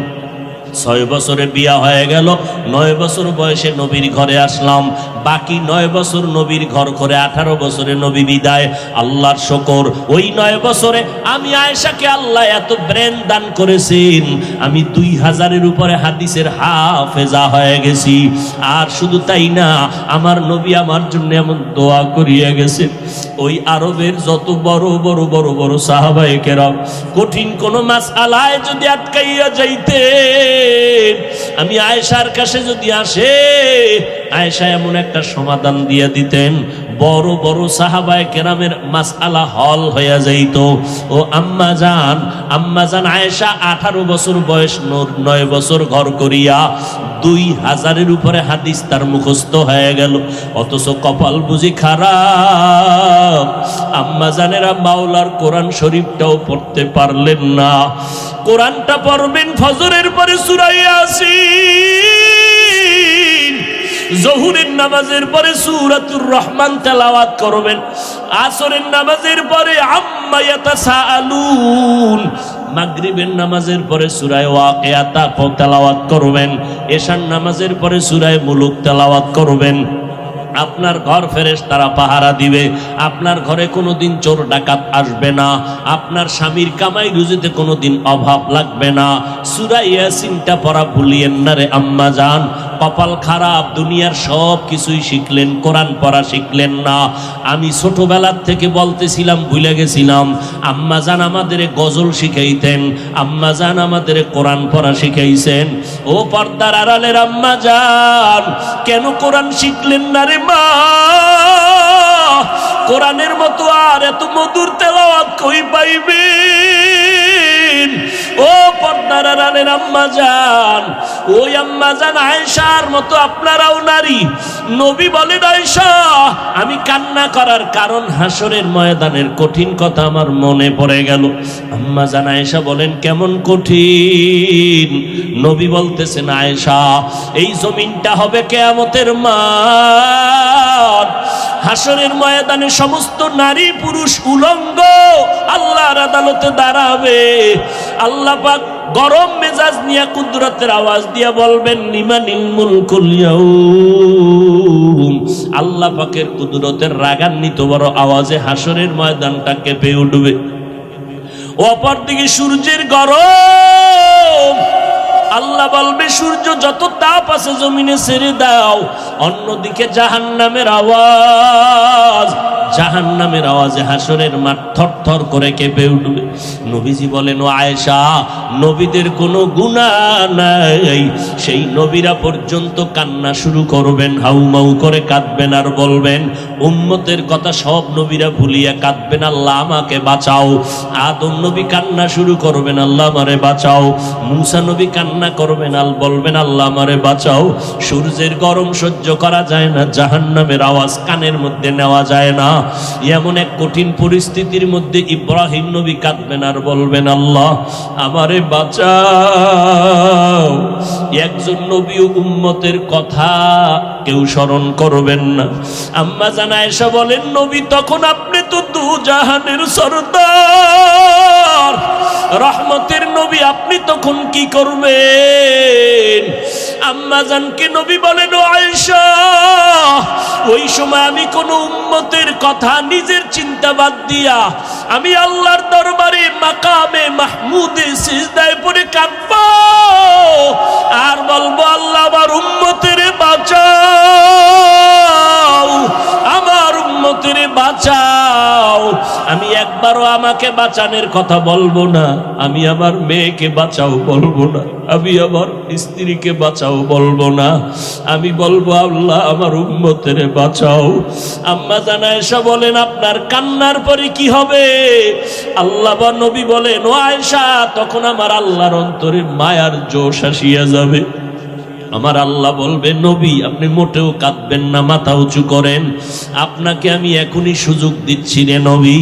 6 বছরে বিয়া হয়ে গেল, 9 বছর বয়সে নবীর ঘরে আসলাম, বাকি 9 বছর নবীর ঘর করে 18 বছরে নবী বিদায়। আল্লাহর শুকর, ওই 9 বছরে আমি আয়েশাকে আল্লাহ এত ব্রেন দান করেছেন, আমি 2000-এর উপরে হাদিসের হাফেজা হয়ে গেছি। আর শুধু তাই না, আমার নবী আমার জন্য এমন দোয়া করিয়া গেছেন, ওই আরবের যত বড় বড় বড় বড় সাহাবায়ে কেরাম কঠিন কোন মাসআলায় যদি আটকাইয়া যাইতে, আমি আয়েশার কাছে যদি আসে, আয়েশা এমন একটা সমাধান দিয়ে দিতেন, বড় বড় সাহাবায়ে কেরামের মাসআলা হল হইয়া যাইত। ও আম্মা জান আয়েশা 18 বছর বয়স, 9 বছর ঘর করিয়া 2000-এর উপরে হাদিস তার মুখস্থ হয়ে গেল। অথচ কপাল বুঝি খারাপ, আম্মা জানেরা মাওলার কোরআন শরীফটাও পড়তে পারলেন না। কোরআনটা পড়বেন ফজরের পরে সূরা ইয়াসিন, জোহরের নামাজের পরে সূরাতুর রহমান তেলাওয়াত করবেন, আসরের নামাজের পরে আম্মা ইয়াতাসাআলুন, মাগরিবের নামাজের পরে সূরা ওয়াকিয়া তেলাওয়াত করবেন, এশার নামাজের পরে সূরা মুলুক তেলাওয়াত করবেন। আপনার ঘর ফেরেশতারা পাহারা দিবে, আপনার ঘরে কোনোদিন চোর ডাকাত আসবে না, আপনার স্বামীর কামাই রুজিতে কোনোদিন অভাব লাগবে না। সূরা ইয়াসিনটা পড়া ভুলিয়েন না রে আম্মা জান। কপাল খারাপ, দুনিয়ার সব কিছুই শিখলেন, কোরআন পড়া শিখলেন না। আমি ছোটবেলার থেকে বলতেছিলাম, ভুলে গেছিলাম, আম্মা জান আমাদের গজল শিখাইতেন, আম্মা জান আমাদের কোরআন পড়া শিখাইছেন। ও পর্দার আড়ালের আম্মা জান, কেন কোরআন শিখলেন না রে মা? কোরআনের মতো আর এত মধুর তেলাওয়াত কই পাইবেন? ও পর্দার আড়ালের আম্মা জান, ওই আম্মা জান আয়েশার মতো আপনারাও নারী। নবী বলেন, আয়েশা আমি কান্না করার কারণ হাসরের ময়দানের কঠিন কথা আমার মনে পড়ে গেল। আম্মা জান আয়েশা বলেন, কেমন কঠিন? নবী বলতেছেন, আয়েশা এই জমিনটা হবে কিয়ামতের মাঠ, হাসরের ময়দানে সমস্ত নারী পুরুষ উলঙ্গ আল্লাহর আদালতে দাঁড়াবে। আল্লাহ পাক গরম মেজাজ নিয়ে কুদরতের আওয়াজ দিয়া বলবেন, লিমানিল মুলকুল ইয়াউম। আল্লাহ পাকের কুদরতের রাগান্বিত বড় আওয়াজে হাসরের ময়দানটা কেঁপে উঠবে। অপরদিকে সূর্যের গরম, আল্লাহ বলবে সূর্য যত তাপ আছে জমিনে ছেড়ে দাও। অন্যদিকে জাহান্নামের আওয়াজ, জাহান্নামের আওয়াজে হাসরের মাঠ থরথর করে কেঁপে উঠবে। নবীজি বলেন, ও আয়েশা নবীদের কোনো গুনাহ নাই, সেই নবীরা পর্যন্ত কান্না শুরু করবেন, হাউমাউ করে কাঁদবেন আর বলবেন, উম্মতের কথা সব নবীরা ভুলিয়া কাঁদবেন, আল্লাহ আমাকে বাঁচাও। আদম নবী কান্না শুরু করবেন, আল্লাহ আমারে বাঁচাও। মূসা নবী কান্না করবেন, আল বলবেন, আল্লাহ আমারে বাঁচাও। সূর্যের গরম সহ্য করা যায় না, জাহান্নামের আওয়াজ কানের মধ্যে নেওয়া যায় না। এমন এক কঠিন পরিস্থিতির মধ্যে ইব্রাহিম নবী কাঁদবেন আর বলবেন, আল্লাহ আমারে বাঁচাও। একজন নবী উম্মতের কথা কেউ স্মরণ করবেন না। আম্মা জান আয়েশা বলেন, নবী তখন আপনি তো দু জাহানের সরদার, রহমতের নবী, আপনি তখন কি করবেন? আম্মা জানকে নবী বলেন, ও আয়েশা ওই সময় আমি কোন উম্মতের কথা নিজের চিন্তা বাদ দিয়া আমি আল্লাহর দরবারে মাকামে মাহমুদে সিজদায় পড়ে কাঁদব আর বলবো, আল্লাহ আমার উম্মতের বাঁচাও, আমার উম্মতের বাঁচাও। আমি একবারও আমাকে বাঁচানোর কথা বলবো না, আমি আমার মেয়েকে বাঁচাও বলবো না, আমি আমার স্ত্রীকে বাঁচাও বলবো না, আমি বলবো আল্লাহ আমার উম্মতের বাঁচাও। আম্মা জান আয়েশা বলেন, আপনার কান্নার পরে কি হবে? আল্লাহ বা নবী বলেন, ও আয়েশা তখন আমার আল্লাহর অন্তরে মায়ার জোশ আসিয়া যাবে। আমার আল্লাহ বলবে, নবী আপনি মোটেও কাঁদবেন না, মাথা উঁচু করেন। আপনাকে আমি এখনই সুযোগ দিচ্ছি রে নবী,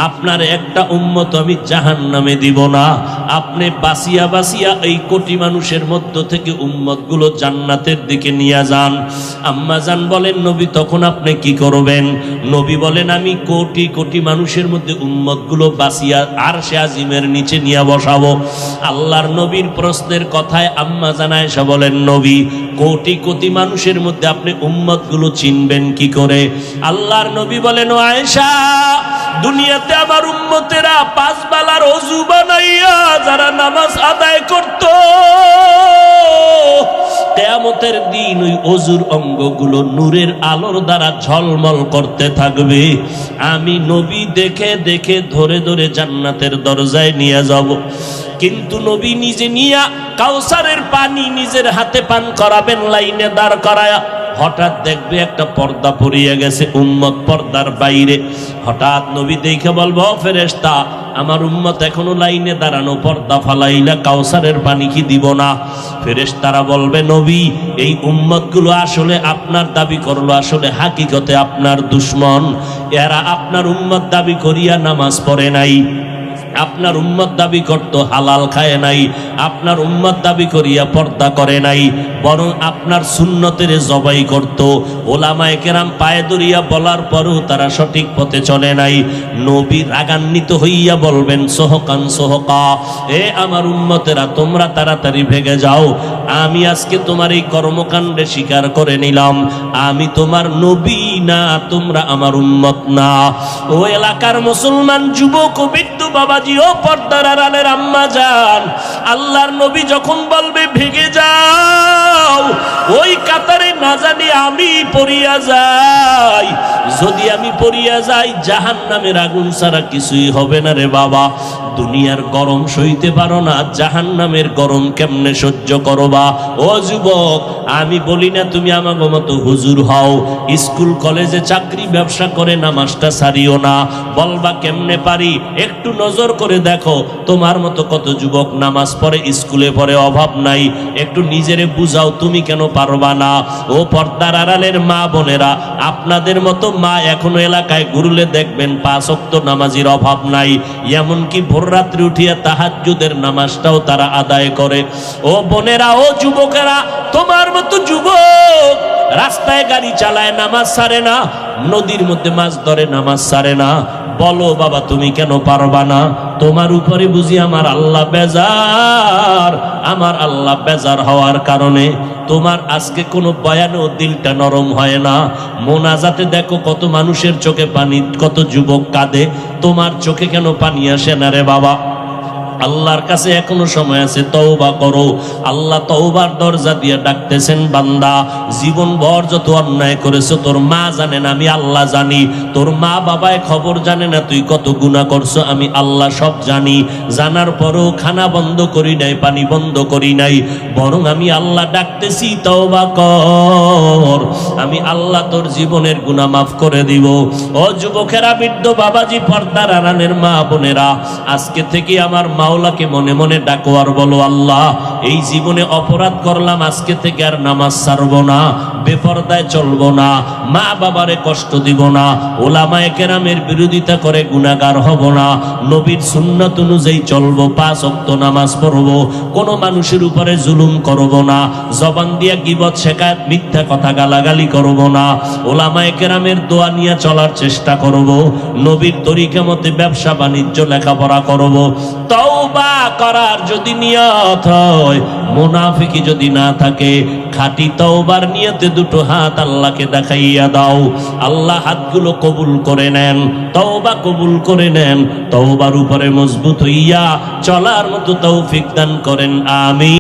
আপনার একটা উম্মত আমি জাহান্নামে দিব না। আপনি বাসিয়া বাসিয়া এই কোটি মানুষের মধ্য থেকে উম্মতগুলো জান্নাতের দিকে নিয়ে যান। আম্মা জান বলেন, নবী তখন আপনি কি করবেন? নবী বলেন, আমি কোটি কোটি মানুষের মধ্যে উম্মতগুলো বাসিয়া আরশে আজিমের নিচে নিয়ে বসাবো। আল্লাহর নবীর প্রশ্নের কথায় আম্মা জান আয়েশা বলেন, নবী কোটি কোটি মানুষের মধ্যে আপনি উম্মতগুলো চিনবেন কি করে? আল্লাহর নবী বলেন, ও আয়েশা, দুনিয়াতে আমার উম্মতেরা 5 বেলার ওযু বানাইয়া যারা নামাজ আদায় করত, কিয়ামতের দিন ওই ওযুর অঙ্গগুলো নূরের আলোর দ্বারা ঝলমল করতে থাকবে। আমি নবী দেখে দেখে ধরে ধরে জান্নাতের দরজায় নিয়ে যাব। কিন্তু নবী নিজে নিয়া কাউসারের পানি নিজের হাতে পান করাবেন, লাইনে দাঁড় করায়া। হঠাৎ দেখবে একটা পর্দা পড়িয়ে গেছে, উম্মত পর্দার বাইরে। হঠাৎ নবী দেখে বলবো, ফেরেশতা আমার উম্মত এখনো লাইনে দাঁড়ানো, পর্দা ফালাইলা কাউসারের পানি কি দিব না? ফেরেশতারা বলবে, নবী এই উম্মতগুলো আসলে আপনার দাবি করলো, আসলে হাকিকতে আপনার দুশমন। এরা আপনার উম্মত দাবি করিয়া নামাজ পড়ে নাই, আপনার উম্মত দাবি করত হালাল খায় নাই, আপনার উম্মত দাবি করিয়া পর্দা করে নাই, বরং আপনার সুন্নতের জবাই করত। ওলামায়ে কেরাম পায়ে ধরিয়া বলার পরও তারা সঠিক পথে চলে নাই। নবী রাগান্বিত হইয়া বলবেন, সোহকান সোহকা, এ আমার উম্মতেরা তোমরা তাড়াতাড়ি ভেগে যাও। আমি আজকে তোমার এই কর্মকাণ্ডে স্বীকার করে নিলাম, আমি তোমার নবী না, তোমরা আমার উম্মত না। ও এলাকার মুসলমান যুবক ও বৃদ্ধ বাবাজি, ও পর্দার আড়ালের আম্মা জান, আল্লাহর নবী যখন বলবে ভেগে যাও, ওই কাতারে না জানি আমি পড়িয়া যাই। যদি আমি পড়িয়া যাই, জাহান্নামের আগুন ছাড়া কিছুই হবে না রে বাবা। দুনিয়ার গরম সইতে পারো না, জাহান্নামের গরম কেমনে সহ্য করবা? ও যুবক, আমি বলি না তুমি আমাকে মতো হুজুর হও, স্কুল কলেজে চাকরি ব্যবসা করে নামাজটা ছাড়িও না। বলবা কেমনে পারি? একটু নজর করে দেখো, তোমার মতো কত যুবক নামাজ পড়ে, স্কুলে পড়ে, অভাব নাই। একটু নিজেরে বুঝাও, তুমি কেন পারবা না? ও পর্দার আড়ালের মা বোনেরা, আপনাদের মতো মা এখনো এলাকায় ঘুরলে দেখবেন 5 ওয়াক্ত নামাজের অভাব নাই। এমনকি ভোর রাত্রি উঠিয়া তাহাজ্জুদের নামাজটাও তারা আদায় করে। ও বোনেরা, ও যুবকেরা, তোমার মতো যুবক রাস্তায় গাড়ি চালায়, নামাজ ছাড়ে না, নদীর মধ্যে মাছ ধরে, নামাজ ছাড়ে না। বলো বাবা, তুমি কেন পারবা না? তোমার উপরে বুঝি আমার আল্লাহ বেজার? আমার আল্লাহ বেজার হওয়ার কারণে তোমার আজকে কোনো বয়ানেও দিলটা নরম হয় না। মোনাজাতে দেখো কত মানুষের চোখে পানি, কত যুবক কাঁদে, তোমার চোখে কেন পানি আসে না রে বাবা? আল্লাহর কাছে এখনো সময় আছে, তওবা করো। আল্লাহ তওবার দরজা দিয়ে ডাকতেছেন, বান্দা জীবন ভর যত অন্যায় করেছো তোর মা জানে না, আমি আল্লাহ জানি। তোর মা বাবায় খবর জানে না তুই কত গুনাহ করছো, আমি আল্লাহ সব জানি। জানার পরও খানা বন্ধ করি নাই, পানি বন্ধ করি নাই, বরং আমি আল্লাহ ডাকতেছি, তওবা কর, আমি আল্লাহ তোর জীবনের গুনাহ মাফ করে দিব। ও যুবকেরা, বৃদ্ধ বাবাজি, পর্দার আড়ালের মা বোনেরা, আজকে থেকে আমার মাওলাকে মনে মনে ডাকো আর বলো, আল্লাহ এই জীবনে অপরাধ করলাম, আজকে থেকে আর নামাজ ছাড়বো না, বেপরদায় চলবো না, মা বাবারে কষ্ট দিব না, ওলামায়ে কেরামের বিরোধিতা করে গুনাহগার হব না, নবীর সুন্নাত অনুযায়ী চলবো, 5 ওয়াক্ত নামাজ পড়বো, কোনো মানুষের উপরে জুলুম করব না, জবান দিয়া গীবত শেখায়ত মিথ্যা কথা গালাগালি করব না, ওলামায়ে কেরামের দোয়া নিয়ে চলার চেষ্টা করব, নবীর তরিকা মতে ব্যবসা বাণিজ্য লেখাপড়া করব। তওবা করার যদি নিয়ত হয়, মুনাফিকি যদি না থাকে, খাঁটি তওবার নিয়তে দুটো হাত আল্লাহকে দেখাইয়া দাও। আল্লাহ হাতগুলো কবুল করে নেন, তওবা কবুল করে নেন, তওবার উপরে মজবুত হইয়া চলার মতো তৌফিক দান করেন, আমিন।